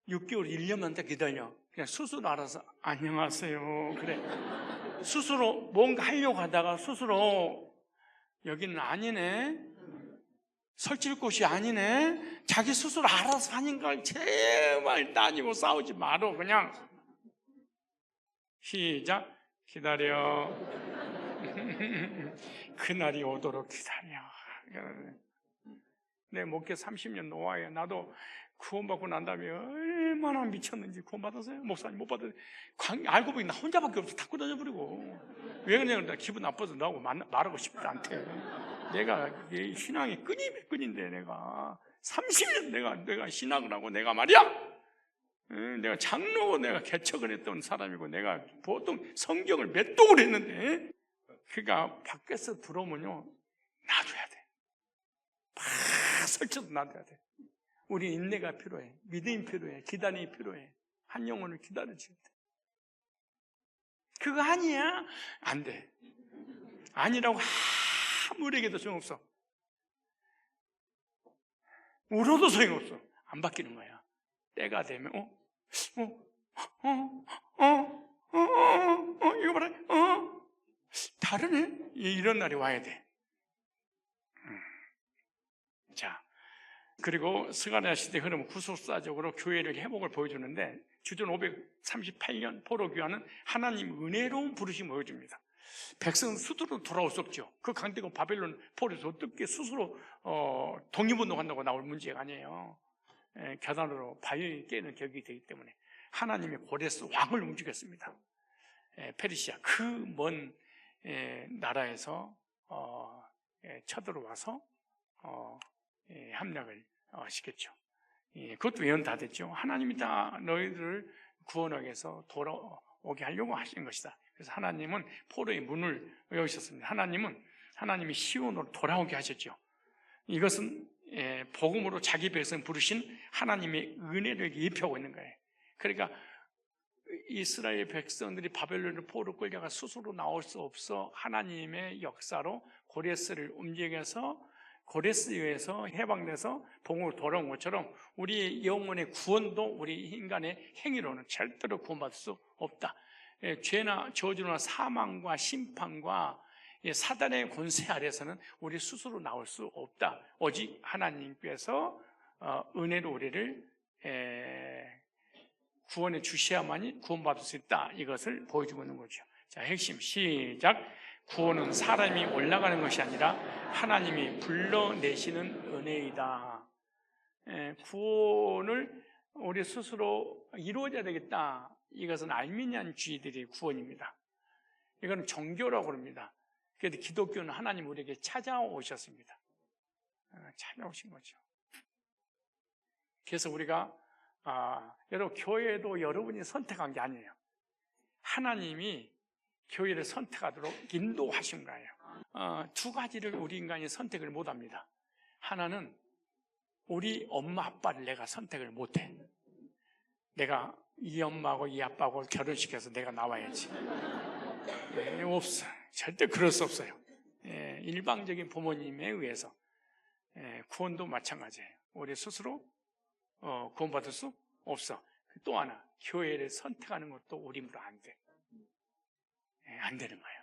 6개월, 1년만 더 기다려. 그냥 스스로 알아서 안녕하세요. 그래. 스스로 뭔가 하려고 하다가 스스로 여기는 아니네. 설칠 곳이 아니네. 자기 스스로 알아서 하는 걸 제발 따지고 싸우지 마라. 그냥 시작. 기다려. 그날이 오도록 기다려. 내 목회 30년 노아에 나도 구원받고 난 다음에 얼마나 미쳤는지. 구원받았어요? 목사님 못 받았어요? 알고 보니 나 혼자밖에 없어. 다 끊어져버리고. 왜 그러냐면 나 기분 나빠서 나하고 말하고 싶지 않대. 내가 신앙이 끈인데 내가 30년 내가 신앙을 하고 내가 말이야, 내가 장로고 내가 개척을 했던 사람이고 내가 보통 성경을 몇 독을 했는데, 그러니까 밖에서 들어오면요 놔둬야 돼. 막 설쳐도 놔둬야 돼. 우리 인내가 필요해. 믿음이 필요해. 기다림이 필요해. 한 영혼을 기다려줘야 돼. 그거 아니야? 안 돼. 아니라고 아무리 얘기해도 소용없어. 울어도 소용없어. 안 바뀌는 거야. 때가 되면 이거 봐라. 다르네. 이런 날이 와야 돼. 자, 그리고 스가랴 시대 흐름 구속사적으로 교회를 회복을 보여주는데, 주전 538년 포로 귀환은 하나님 은혜로운 부르심을 보여줍니다. 백성은 스스로 돌아올 수 없죠. 그 강대국 바벨론 포로에서 어떻게 스스로 독립운동한다고 나올 문제가 아니에요. 겨단으로 바위 깨는 격이 되기 때문에 하나님이 고레스 왕을 움직였습니다. 페르시아 그 먼 나라에서 쳐들어와서 함락을 시켰죠. 그것도 예언 다 됐죠. 하나님이 다 너희들을 구원하기 위해서 돌아오게 하려고 하신 것이다. 그래서 하나님은 포로의 문을 여셨습니다. 하나님이 시온으로 돌아오게 하셨죠. 이것은 복음으로 자기 백성 부르신 하나님의 은혜를 예표하고 있는 거예요. 그러니까 이스라엘 백성들이 바벨론을 포로 끌려가 스스로 나올 수 없어 하나님의 역사로 고레스를 움직여서 고레스에 의해서 해방돼서 복음으로 돌아온 것처럼 우리의 영혼의 구원도 우리 인간의 행위로는 절대로 구원받을 수 없다. 죄나 저주나 사망과 심판과 사단의 권세 아래서는 우리 스스로 나올 수 없다. 오직 하나님께서 은혜로 우리를 구원해 주셔야만이 구원받을 수 있다. 이것을 보여주고 있는 거죠. 자, 핵심 시작. 구원은 사람이 올라가는 것이 아니라 하나님이 불러내시는 은혜이다. 구원을 우리 스스로 이루어져야 되겠다. 이것은 알미니안주의들의 구원입니다. 이건 종교라고 합니다. 그래도 기독교는 하나님 우리에게 찾아오셨습니다. 찾아오신 거죠. 그래서 우리가 여러분, 교회도 여러분이 선택한 게 아니에요. 하나님이 교회를 선택하도록 인도하신 거예요. 두 가지를 우리 인간이 선택을 못합니다. 하나는 우리 엄마 아빠를 내가 선택을 못해. 내가 이 엄마하고 이 아빠하고 결혼시켜서 내가 나와야지. 없어. 절대 그럴 수 없어요. 일방적인 부모님에 의해서 구원도 마찬가지예요. 우리 스스로 구원받을 수 없어. 또 하나, 교회를 선택하는 것도 우리 힘으로 안 돼. 안 되는 거예요.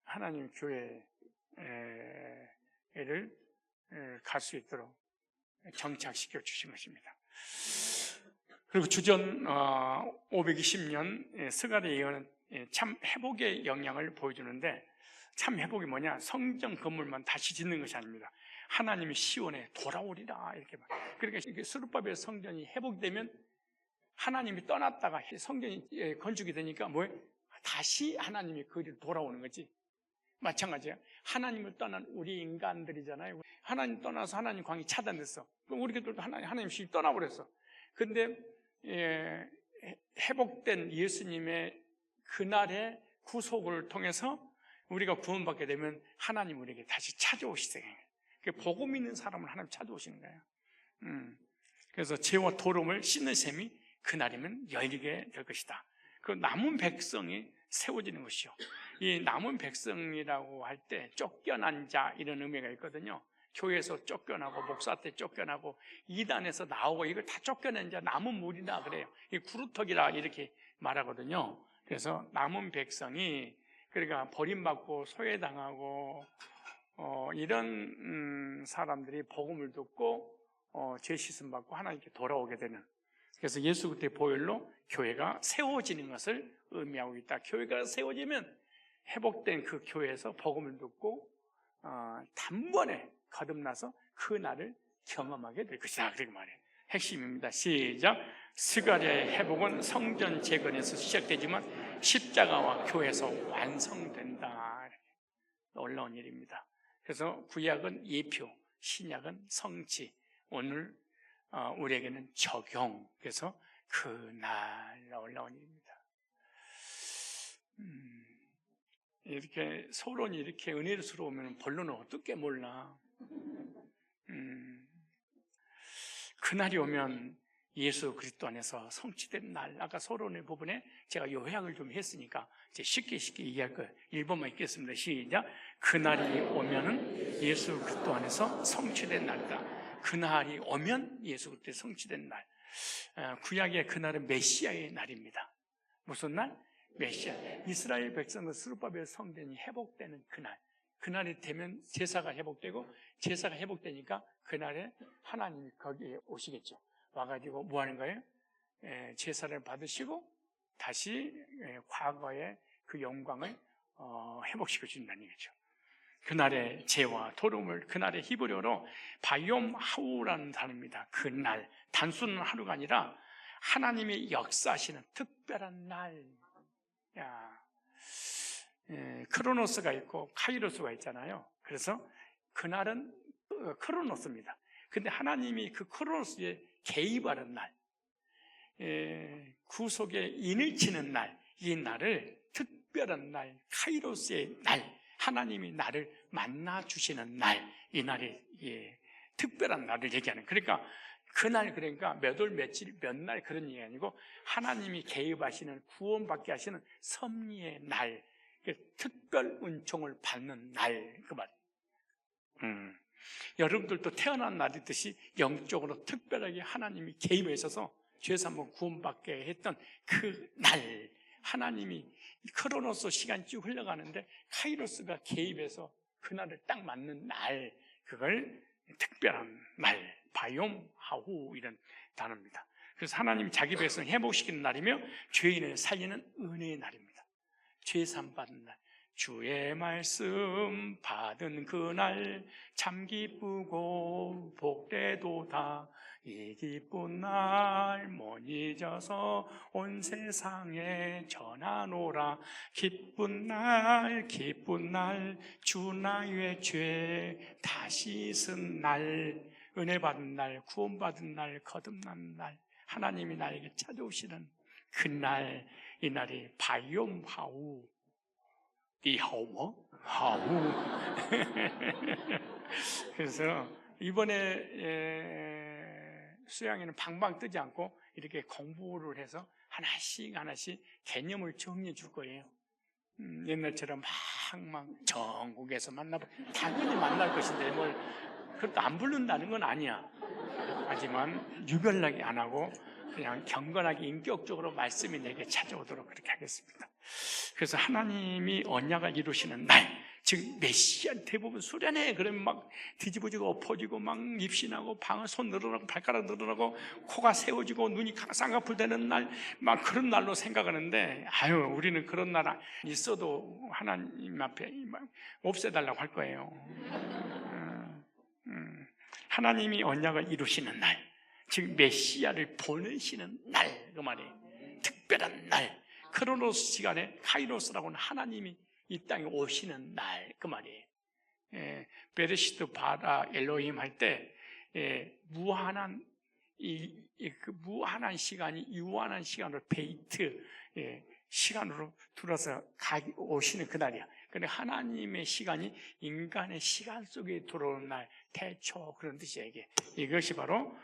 하나님 교회를 갈 수 있도록 정착시켜 주신 것입니다. 그리고 주전 520년 스가랴 예언은 참 회복의 영향을 보여주는데, 참 회복이 뭐냐? 성전 건물만 다시 짓는 것이 아닙니다. 하나님이 시온에 돌아오리라 이렇게 말. 그러니까 스룹바벨 성전이 회복되면 하나님이 떠났다가 성전이 건축이 되니까 다시 하나님이 거기로 돌아오는 거지. 마찬가지예요. 하나님을 떠난 우리 인간들이잖아요. 하나님 떠나서 하나님 광이 차단됐어. 그럼 우리들도 하나님씩 떠나버렸어. 근데 회복된 예수님의 그날의 구속을 통해서 우리가 구원받게 되면 하나님 우리에게 다시 찾아오시세요. 복음 있는 사람을 하나님 찾아오시는 거예요. 그래서 죄와 도름을 씻는 셈이 그날이면 열리게 될 것이다. 그 남은 백성이 세워지는 것이요. 이 남은 백성이라고 할 때 쫓겨난 자 이런 의미가 있거든요. 교회에서 쫓겨나고 목사한테 쫓겨나고 이단에서 나오고 이걸 다 쫓겨낸 자 남은 무리다 그래요. 이 구루터기라 이렇게 말하거든요. 그래서 남은 백성이 그러니까 버림받고 소외당하고 이런 사람들이 복음을 듣고 죄 씻음 받고 하나님께 돌아오게 되는, 그래서 예수 그리스도의 보혈로 교회가 세워지는 것을 의미하고 있다. 교회가 세워지면 회복된 그 교회에서 복음을 듣고 단번에 거듭나서 그 날을 경험하게 될 것이다. 그렇게 말해요. 핵심입니다. 시작. 스가랴의 회복은 성전 재건에서 시작되지만 십자가와 교회에서 완성된다. 놀라운 일입니다. 그래서 구약은 예표, 신약은 성취, 오늘 우리에게는 적용. 그래서 그날 놀라운 일입니다. 이렇게 서론이 이렇게 은혜스러우면 본론은 어떻게 몰라. 그날이 오면 예수 그리스도 안에서 성취된 날. 아까 서론의 부분에 제가 요약을 좀 했으니까 이제 쉽게 얘기할 거예요. 1번만 읽겠습니다. 시작. 그날이 오면은 예수 그리스도 안에서 성취된 날이다. 그날이 오면 예수 그리스도의 성취된 날. 구약의 그날은 메시아의 날입니다. 무슨 날? 메시아. 이스라엘 백성은 스룹바벨 성전이 회복되는 그날. 그날이 되면 제사가 회복되고, 제사가 회복되니까 그날에 하나님이 거기에 오시겠죠. 와가지고 뭐 하는 거예요? 제사를 받으시고 다시 과거의 그 영광을 회복시켜 준다는 얘기죠. 그날의 죄와 도름을, 그날의 히브리어로 바이옴 하우라는 단어입니다. 그날, 단순한 하루가 아니라 하나님이 역사하시는 특별한 날. 크로노스가 있고 카이로스가 있잖아요. 그래서 그날은 크로노스입니다. 근데 하나님이 그 크로노스에 개입하는 날, 구속에 인을 치는 날, 이 날을 특별한 날, 카이로스의 날, 하나님이 나를 만나 주시는 날, 이 날이 특별한 날을 얘기하는. 그러니까 그날, 그러니까 몇 월 며칠 몇 날 그런 얘기 아니고 하나님이 개입하시는, 구원받게 하시는 섭리의 날, 특별 은총을 받는 날, 그 말. 여러분들도 태어난 날이듯이 영적으로 특별하게 하나님이 개입하셔서 죄사함을 구원받게 했던 그 날, 하나님이 크로노스 시간이 쭉 흘러가는데 카이로스가 개입해서 그날을 딱 맞는 날, 그걸 특별한 날, 바이옴 하후 이런 단어입니다. 그래서 하나님이 자기 백성 회복시키는 날이며 죄인을 살리는 은혜의 날입니다. 죄사함 받는 날, 주의 말씀 받은 그날 참 기쁘고 복되도다. 이 기쁜 날 못 잊어서 온 세상에 전하노라. 기쁜 날 주 나의 죄 다 씻은 날, 은혜 받은 날, 구원 받은 날, 거듭난 날, 하나님이 나에게 찾아오시는 그날, 이 날이 바이옴 하우. 니하오뭐? 하우. 그래서 이번에 수양에는 방방 뜨지 않고 이렇게 공부를 해서 하나씩 개념을 정리해 줄 거예요. 옛날처럼 막 전국에서 당연히 만날 것인데 뭘 그것도 안 부른다는 건 아니야. 하지만 유별나게 안 하고 그냥 경건하게 인격적으로 말씀이 내게 찾아오도록 그렇게 하겠습니다. 그래서 하나님이 언약을 이루시는 날, 즉 메시아, 대부분 수련회 그러면 막 뒤집어지고 엎어지고 막 입신하고 손 늘어나고 발가락 늘어나고 코가 세워지고 눈이 쌍꺼풀 되는 날, 막 그런 날로 생각하는데, 우리는 그런 날 있어도 하나님 앞에 없애달라고 할 거예요. 하나님이 언약을 이루시는 날, 즉 메시아를 보내시는 날, 그 말이에요. 특별한 날, 크로노스 시간에 카이로스라고 하는 하나님이 이 땅에 오시는 날, 그 말이에요. 베르시트 바라 엘로힘 할 때 무한한 그 무한한 시간이 유한한 시간으로 베이트 시간으로 들어서 오시는 그날이야. 근데 하나님의 시간이 인간의 시간 속에 들어오는 날, 태초 그런 뜻이야 이게. 이것이 바로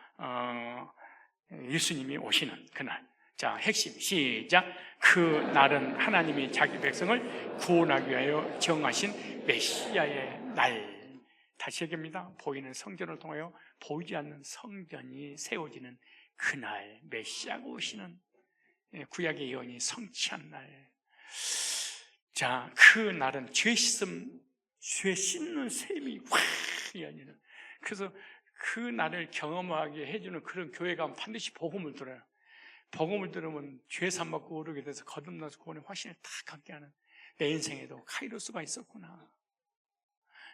예수님이 오시는 그날. 자, 핵심 시작. 그 날은 하나님이 자기 백성을 구원하기 위하여 정하신 메시아의 날. 다시 얘기합니다. 보이는 성전을 통하여 보이지 않는 성전이 세워지는 그날, 메시아가 오시는 구약의 예언이 성취한 날. 자, 그 날은 죄 씻는 셈이 확 열리는. 그래서 그 날을 경험하게 해주는 그런 교회가 반드시 복음을 들어요. 복음을 들으면 죄 사먹고 오르게 돼서 거듭나서 구원의 확신을 딱 갖게 하는. 내 인생에도 카이로스가 있었구나.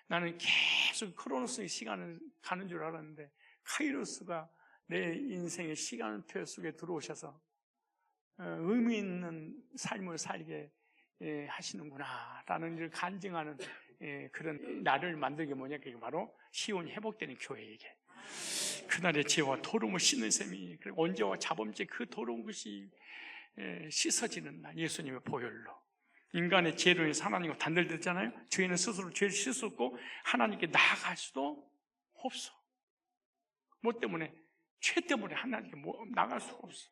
나는 계속 크로노스의 시간을 가는 줄 알았는데 카이로스가 내 인생의 시간표 속에 들어오셔서 의미 있는 삶을 살게 하시는구나 라는 일을 간증하는 그런 날을 만들게 뭐냐, 그게 바로 시온이 회복되는 교회에게 그날의 죄와 더러움을 씻는 셈이, 그리고 언제와 자범죄 그 더러운 것이 씻어지는 날, 예수님의 보혈로 인간의 죄로 인해서 하나님과 단절됐잖아요. 죄인은 스스로 죄를 씻었고 하나님께 나아갈 수도 없어. 뭐 때문에? 죄 때문에 하나님께 나갈 수가 없어.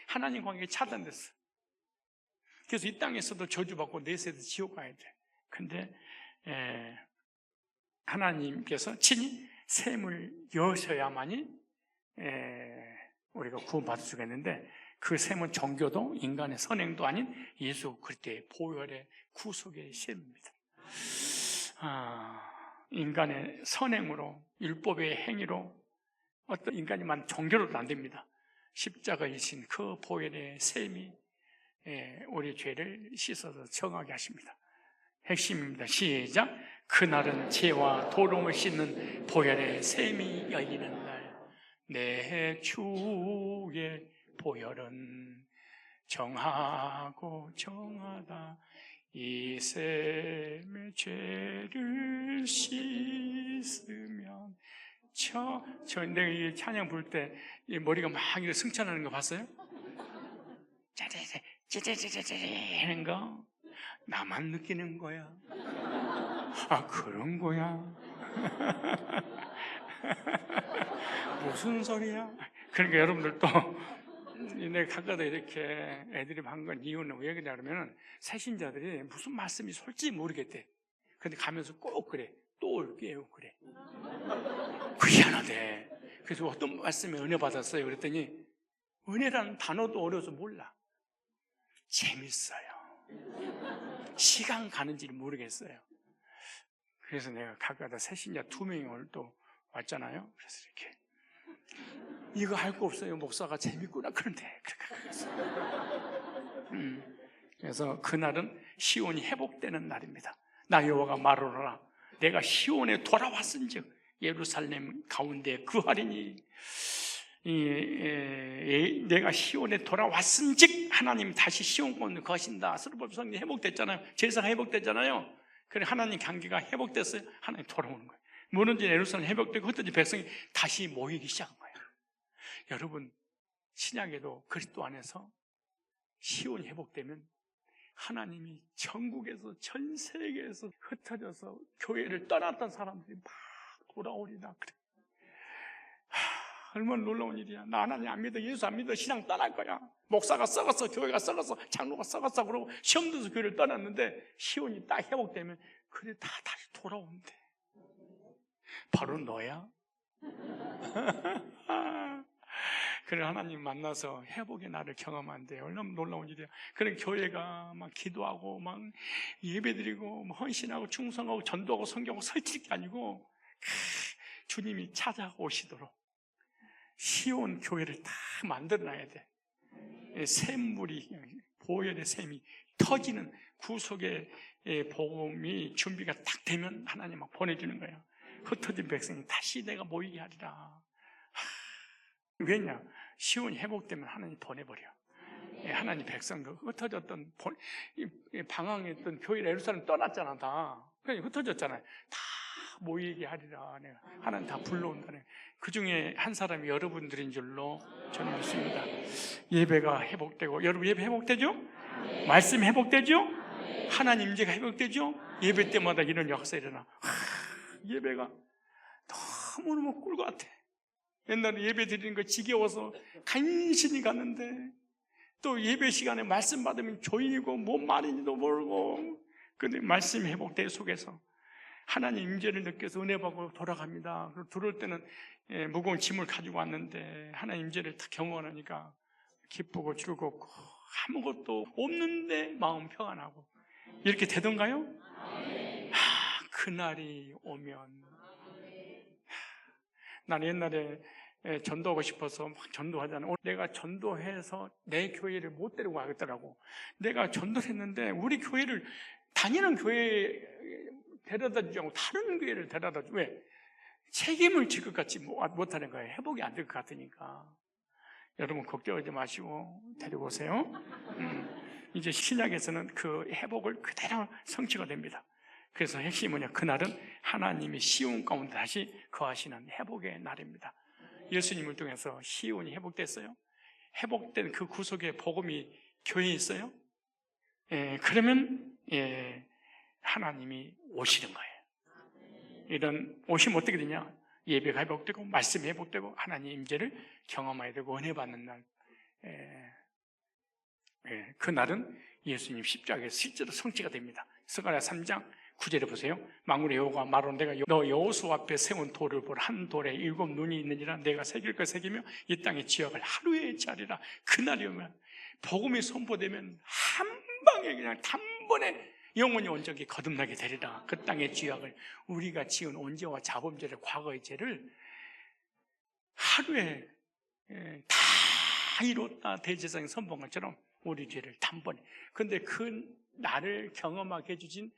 하나님 관계가 차단됐어. 그래서 이 땅에서도 저주받고 내세에서 지옥 가야 돼. 근데 하나님께서 친히 셈을 여셔야만이 우리가 구원받을 수가 있는데, 그 셈은 종교도 인간의 선행도 아닌 예수 그리스도의 보혈의 구속의 셈입니다. 인간의 선행으로, 율법의 행위로, 어떤 인간이만 종교로도 안 됩니다. 십자가이신 그 보혈의 셈이 우리 죄를 씻어서 정하게 하십니다. 핵심입니다. 시작. 그날은 죄와 도롱을 씻는 보혈의 셈이 열리는 날. 내 주의 보혈은 정하고 정하다. 이 셈의 죄를 씻으면 내가 이 찬양 부를 때 이 머리가 막 이렇게 승천하는 거 봤어요? 짜자자자자자자자 하는 거 나만 느끼는 거야. 아, 그런 거야. 무슨 소리야? 그러니까 여러분들도 내가 가끔가다 이렇게 애들이 한 건 이유는 왜 그러냐 그러면 새신자들이 무슨 말씀이 솔직히 모르겠대. 근데 가면서 꼭 그래. 또 올게요. 그래. 그 희한하대. 그래서 어떤 말씀에 은혜 받았어요? 그랬더니 은혜라는 단어도 어려워서 몰라. 재밌어요. 시간 가는지를 모르겠어요. 그래서 내가 가끔가다 새신자 2명이 오늘 또 왔잖아요. 그래서 이렇게 이거 할 거 없어요. 목사가 재밌구나. 그런데 그래서 그날은 시온이 회복되는 날입니다. 나 여호와가 말하노라. 내가 시온에 돌아왔은즉 예루살렘 가운데 거하리니. 내가 시온에 돌아왔은즉 하나님 다시 시온 가운데 거하신다. 스룹바벨 성전이 회복됐잖아요. 제사가 회복됐잖아요. 그래 하나님 관계가 회복됐어요. 하나님 돌아오는 거예요. 무너진 예루살렘 회복되고 흩어진 백성이 다시 모이기 시작한 거예요. 여러분, 신약에도 그리스도 안에서 시온이 회복되면 하나님이 전국에서 전 세계에서 흩어져서 교회를 떠났던 사람들이 막 돌아오리라 그래. 얼마나 놀라운 일이야. 나 하나님 안 믿어, 예수 안 믿어, 신앙 떠날 거야. 목사가 썩었어, 교회가 썩었어, 장로가 썩었어 그러고 시험 들어서 교회를 떠났는데 시온이 딱 회복되면 그래 다 다시 돌아온대. 바로 너야. 그래 하나님 만나서 회복의 날을 경험한대. 얼마나 놀라운 일이야. 그런 교회가 막 기도하고 막 예배드리고 막 헌신하고 충성하고 전도하고 성경하고 설칠 게 아니고 주님이 찾아오시도록 시온 교회를 다 만들어놔야 돼. 샘물이, 보혈의 샘이 터지는 구속의 복음이 준비가 딱 되면 하나님 막 보내주는 거예요. 흩어진 백성이 다시 내가 모이게 하리라. 왜냐? 시온이 회복되면 하나님 보내버려. 하나님 백성들 흩어졌던 방황했던 교회 예루살렘 떠났잖아. 다 그냥 흩어졌잖아요. 다 모이게 하리라. 내가 하나님 다 불러온다네. 그 중에 한 사람이 여러분들인 줄로 저는 믿습니다. 예배가 회복되고, 여러분 예배 회복되죠? 말씀 회복되죠? 하나님 임재가 회복되죠? 예배 때마다 이런 역사 일어나. 예배가 너무너무 꿀 같아. 옛날에 예배 드리는 거 지겨워서 간신히 갔는데, 또 예배 시간에 말씀 받으면 조이고 뭔 말인지도 모르고, 근데 말씀 회복대 속에서 하나님 임재를 느껴서 은혜 받고 돌아갑니다. 그리고 들어올 때는 무거운 짐을 가지고 왔는데 하나님 임재를 다 경험하니까 기쁘고 즐겁고 아무것도 없는데 마음 평안하고 이렇게 되던가요? 그날이 오면. 난 옛날에 전도하고 싶어서 막 전도하잖아요. 내가 전도해서 내 교회를 못 데리고 가겠더라고. 내가 전도를 했는데 우리 교회를 다니는 교회에 데려다 주지 않고 다른 교회를 데려다 주고, 왜? 책임을 질 것 같지 못하는 거예요. 회복이 안 될 것 같으니까. 여러분 걱정하지 마시고 데리고 오세요. 이제 신약에서는 그 회복을 그대로 성취가 됩니다. 그래서 핵심이 뭐냐? 그날은 하나님이 시온 가운데 다시 거하시는 회복의 날입니다. 예수님을 통해서 시온이 회복됐어요. 회복된 그 구속의 복음이 교회에 있어요. 그러면 하나님이 오시는 거예요. 이런 오시면 어떻게 되냐? 예배가 회복되고 말씀이 회복되고 하나님 임재를 경험하게 되고 은혜 받는 날. 그날은 예수님 십자가에서 실제로 성취가 됩니다. 스가랴 3장 9절에 보세요. 만군의 여호와가 말하노 내가 너 여호수 앞에 세운 돌을 보라. 한 돌에 7 눈이 있느니라. 내가 새길 것 새기며 이 땅의 지역을 하루에 짜리라. 그날이 오면 복음이 선포되면 한 방에 그냥 단번에 영원히 온전히 거듭나게 되리라. 그 땅의 죄악을, 우리가 지은 온죄와 자범죄를, 과거의 죄를 하루에 다 이뤘다 대제사장 선포한 것처럼 우리 죄를 단번에. 그런데 그 나를 경험하게 해주지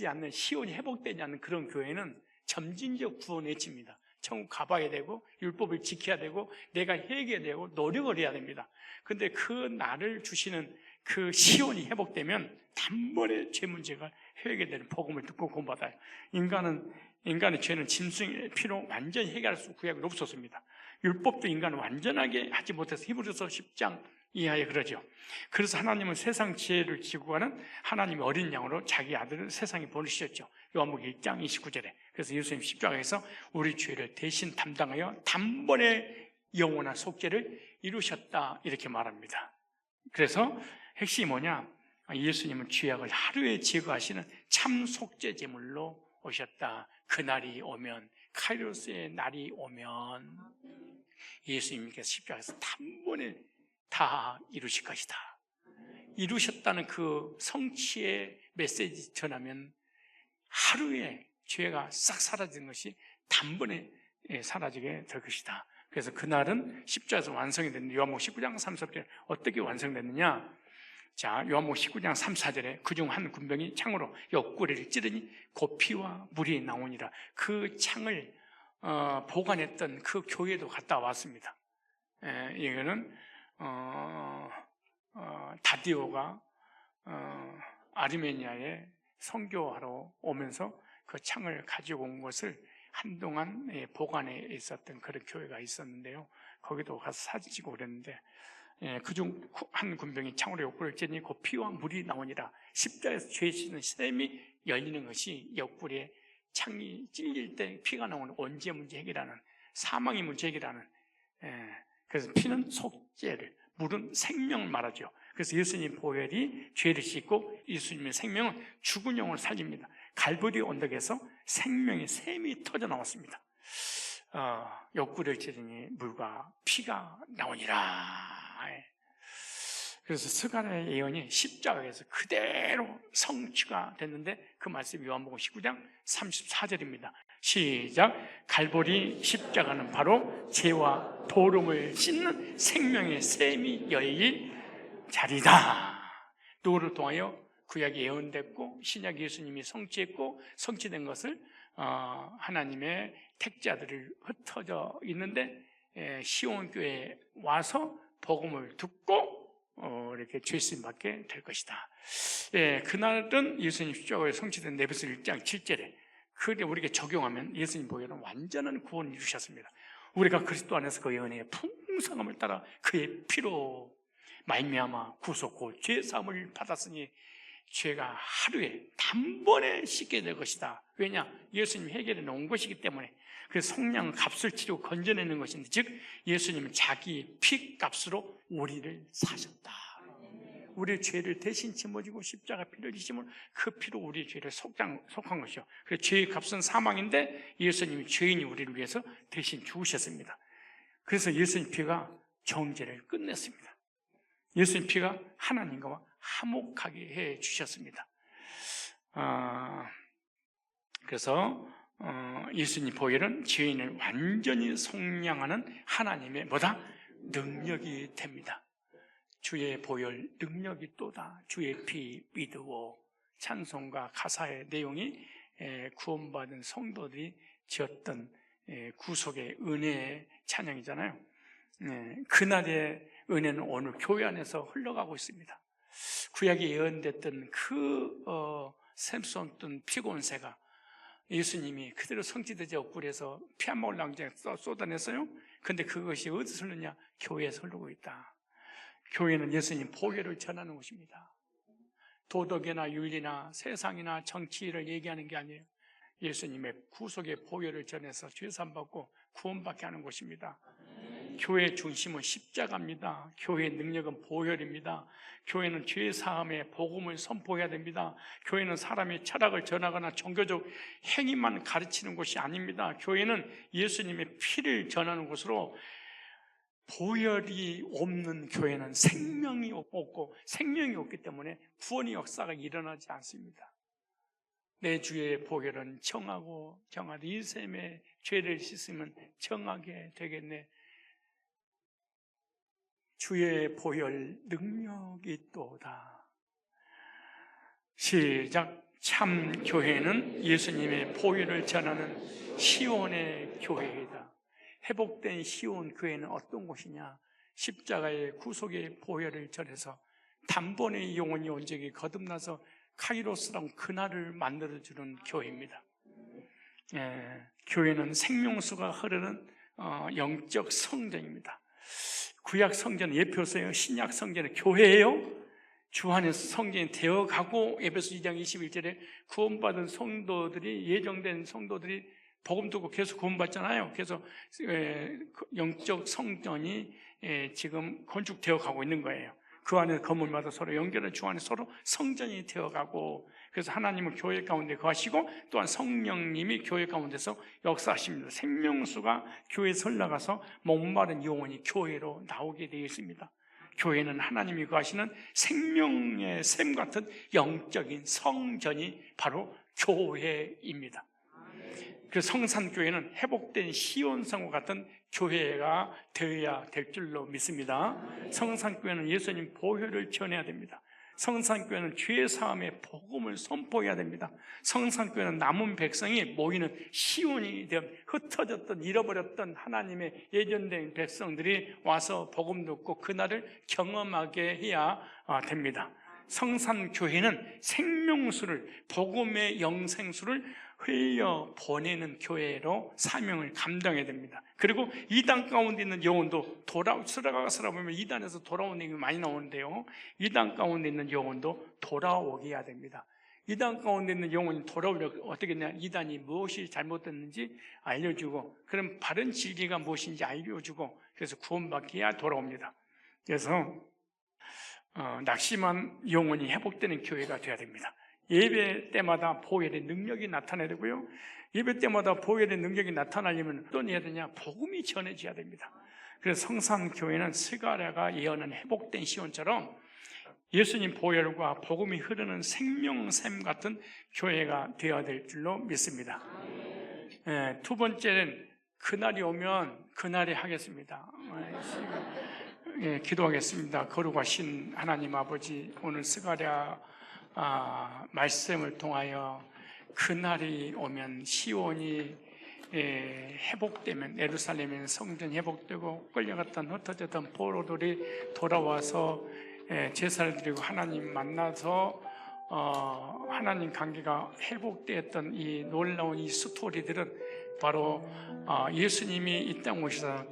않는, 시온이 회복되지 않는 그런 교회는 점진적 구원 외칩니다. 천국 가봐야 되고 율법을 지켜야 되고 내가 회개해야 되고 노력을 해야 됩니다. 그런데 그 나를 주시는 그 시온이 회복되면 단번에 죄 문제가 회개되는 복음을 듣고 구원받아요. 인간의 죄는 짐승의 피로 완전히 해결할 수 구약은 없었습니다. 율법도 인간을 완전하게 하지 못해서 히브리서 10장 이하에 그러죠. 그래서 하나님은 세상 죄를 지고 가는 하나님의 어린 양으로 자기 아들을 세상에 보내주셨죠. 요한복음 1장 29절에. 그래서 예수님 십자가에서 우리 죄를 대신 담당하여 단번에 영원한 속죄를 이루셨다, 이렇게 말합니다. 그래서 핵심이 뭐냐? 예수님은 죄악을 하루에 제거하시는 참 속죄 제물로 오셨다. 그날이 오면, 카이로스의 날이 오면 예수님께서 십자가에서 단번에 다 이루실 것이다. 이루셨다는 그 성취의 메시지 전하면 하루에 죄가 싹 사라지는 것이 단번에 사라지게 될 것이다. 그래서 그날은 십자가에서 완성이 됐는데, 요한복음 19장 3절에 어떻게 완성됐느냐? 자, 요한복음 19장 3, 4절에 그중 한 군병이 창으로 옆구리를 찌르니 곧 피와 물이 나오니라. 그 창을 보관했던 그 교회도 갔다 왔습니다. 이거는 다디오가 아르메니아에 선교하러 오면서 그 창을 가지고 온 것을 한동안 보관해 있었던 그런 교회가 있었는데요. 거기도 가서 사진 찍고 그랬는데, 그중 한 군병이 창으로 옆구리를 찌르니 곧 피와 물이 나오니라. 십자가에서 죄 씻는 샘이 열리는 것이 옆구리에 창이 찔릴 때 피가 나오는 원죄 문제 해결하는, 사망의 문제 해결하는. 그래서 피는 속죄를, 물은 생명을 말하죠. 그래서 예수님 보혈이 죄를 씻고 예수님의 생명은 죽은 영을 살립니다. 갈보리 언덕에서 생명의 샘이 터져 나왔습니다. 옆구리를 찌르니 물과 피가 나오니라. 그래서 스가랴의 예언이 십자가에서 그대로 성취가 됐는데, 그 말씀이 요한복음 19장 34절입니다. 시작. 갈보리 십자가는 바로 죄와 도름을 씻는 생명의 샘이 열릴 자리다. 누구를 통하여? 구약이 예언됐고 신약 예수님이 성취했고, 성취된 것을 하나님의 택자들을 흩어져 있는데 시온교회에 와서 복음을 듣고 이렇게 죄수님 받게 될 것이다. 예, 그날은 예수님 십자가에 성취된 에베소 1장 7절에 그게 우리에게 적용하면 예수님 보혈은 완전한 구원을 이루셨습니다. 우리가 그리스도 안에서 그의 은혜의 풍성함을 따라 그의 피로 말미암아 구속고 죄 사함을 받았으니 죄가 하루에 단번에 씻게 될 것이다. 왜냐? 예수님이 해결해 놓은 것이기 때문에. 그래서 속량 값을 치르고 건져내는 것인데, 즉 예수님은 자기 피 값으로 우리를 사셨다. 우리의 죄를 대신 짊어지고 십자가 피를 흘리심으로 그 피로 우리의 죄를 속한 것이죠. 그래서 죄의 값은 사망인데 예수님이 죄인이 우리를 위해서 대신 죽으셨습니다. 그래서 예수님 피가 정죄를 끝냈습니다. 예수님 피가 하나님과 화목하게 해 주셨습니다. 그래서 예수님 보혈은 죄인을 완전히 속량하는 하나님의 뭐다? 능력이 됩니다. 주의 보혈 능력이 또다. 주의 피 믿으오. 찬송과 가사의 내용이 구원받은 성도들이 지었던 구속의 은혜의 찬양이잖아요. 그날의 은혜는 오늘 교회 안에서 흘러가고 있습니다. 구약에 예언됐던 그 샘솟던 피곤새가 예수님이 그대로 성취되지 억울해서 피 한 모을 낭장에 쏟아냈어요. 근데 그것이 어디서 흐르냐? 교회에서 흐르고 있다. 교회는 예수님 보혈을 전하는 곳입니다. 도덕이나 윤리나 세상이나 정치를 얘기하는 게 아니에요. 예수님의 구속의 보혈을 전해서 죄산 받고 구원받게 하는 곳입니다. 교회의 중심은 십자가입니다. 교회의 능력은 보혈입니다. 교회는 죄사함의 복음을 선포해야 됩니다. 교회는 사람의 철학을 전하거나 종교적 행위만 가르치는 곳이 아닙니다. 교회는 예수님의 피를 전하는 곳으로, 보혈이 없는 교회는 생명이 없고 생명이 없기 때문에 구원의 역사가 일어나지 않습니다. 내 주의 보혈은 정하고 정하되 이 셈의 죄를 씻으면 정하게 되겠네. 주의 보혈 능력이 또다. 시작. 참 교회는 예수님의 보혈을 전하는 시온의 교회이다. 회복된 시온 교회는 어떤 곳이냐? 십자가의 구속의 보혈을 전해서 단번에 영혼이 온전히 거듭나서 카이로스라는 그날을 만들어주는 교회입니다. 교회는 생명수가 흐르는 영적 성전입니다. 구약 성전은 예표서예요. 신약 성전은 교회예요. 주 안에서 성전이 되어가고, 에베소 2장 21절에 구원받은 성도들이, 예정된 성도들이 복음 듣고 계속 구원받잖아요. 그래서 영적 성전이 지금 건축되어 가고 있는 거예요. 그 안에 건물마다 서로 연결해 주 안에 서로 성전이 되어가고, 그래서 하나님은 교회 가운데 거하시고 또한 성령님이 교회 가운데서 역사하십니다. 생명수가 교회에서 흘러가서 목마른 영혼이 교회로 나오게 되어 있습니다. 교회는 하나님이 거하시는 생명의 샘 같은 영적인 성전이 바로 교회입니다. 그 성산교회는 회복된 시온성과 같은 교회가 되어야 될 줄로 믿습니다. 성산교회는 예수님 보혈을 전해야 됩니다. 성산교회는 죄 사함의 복음을 선포해야 됩니다. 성산교회는 남은 백성이 모이는 시온이 되어 흩어졌던, 잃어버렸던 하나님의 예전된 백성들이 와서 복음 듣고 그날을 경험하게 해야 됩니다. 성산교회는 생명수를, 복음의 영생수를 흘려 보내는 교회로 사명을 감당해야 됩니다. 그리고 이단 가운데 있는 영혼도 스라가스라 보면 이단에서 돌아오는 얘기 많이 나오는데요, 이단 가운데 있는 영혼도 돌아오게 해야 됩니다. 이단 가운데 있는 영혼이 돌아오려고 어떻게 했냐? 이단이 무엇이 잘못됐는지 알려주고, 그럼 바른 진리가 무엇인지 알려주고, 그래서 구원받게 해야 돌아옵니다. 그래서 낙심한 영혼이 회복되는 교회가 되어야 됩니다. 예배 때마다 보혈의 능력이 나타나야 되고요, 예배 때마다 보혈의 능력이 나타나려면 어떤 해야 되냐? 복음이 전해져야 됩니다. 그래서 성산교회는 스가랴가 예언한 회복된 시온처럼 예수님 보혈과 복음이 흐르는 생명샘 같은 교회가 되어야 될 줄로 믿습니다. 두 번째는 그날이 오면 그날에 하겠습니다. 기도하겠습니다. 거룩하신 하나님 아버지, 오늘 스가랴 말씀을 통하여 그날이 오면 시온이 회복되면, 예루살렘의 성전이 회복되고 끌려갔던 흩어졌던 포로들이 돌아와서 제사를 드리고 하나님 만나서 하나님 관계가 회복되었던 이 놀라운 이 스토리들은 바로 예수님이 이 땅 오셔서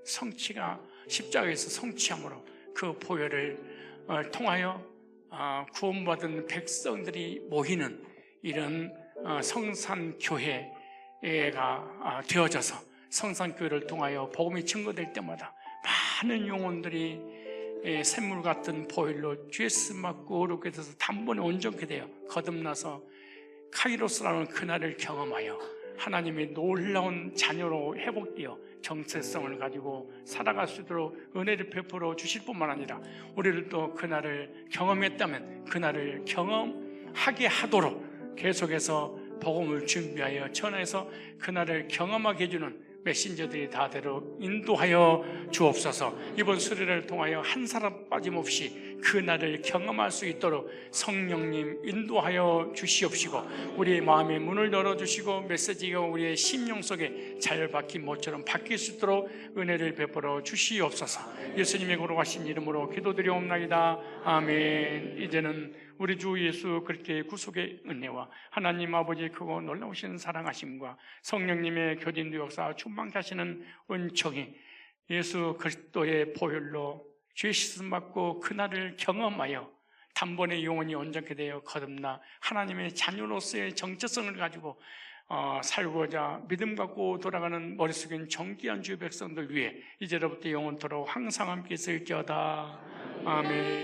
성취가 십자가에서 성취함으로 그 보혈을 통하여 구원받은 백성들이 모이는 이런 성산교회가 되어져서 성산교회를 통하여 복음이 증거될 때마다 많은 영혼들이 샘물 같은 보혈로 죄스 맞고 어렵게 돼서 단번에 온전케 되어 거듭나서 카이로스라는 그날을 경험하여 하나님의 놀라운 자녀로 회복되어 정체성을 가지고 살아갈 수 있도록 은혜를 베풀어 주실 뿐만 아니라 우리를 또 그날을 경험했다면 그날을 경험하게 하도록 계속해서 복음을 준비하여 전해서 그날을 경험하게 해주는 메신저들이 다대로 인도하여 주옵소서. 이번 수련회를 통하여 한 사람 빠짐없이 그날을 경험할 수 있도록 성령님 인도하여 주시옵시고 우리의 마음의 문을 열어주시고 메시지가 우리의 심령 속에 잘 박힌 못처럼 바뀔 수 있도록 은혜를 베풀어 주시옵소서. 예수님의 거룩하신 이름으로 기도드리옵나이다. 아멘. 이제는 우리 주 예수 그리스도의 구속의 은혜와 하나님 아버지의 크고 놀라우신 사랑하심과 성령님의 교진도 역사 충만케 하시는 은총이 예수 그리스도의 보혈로 죄 씻음 받고 그날을 경험하여 단번에 영혼이 온전케 되어 거듭나 하나님의 자녀로서의 정체성을 가지고 살고자 믿음 갖고 돌아가는 머릿속엔 정귀한 주의 백성들 위해 이제로부터 영원토록 항상 함께 있을지어다. 아멘.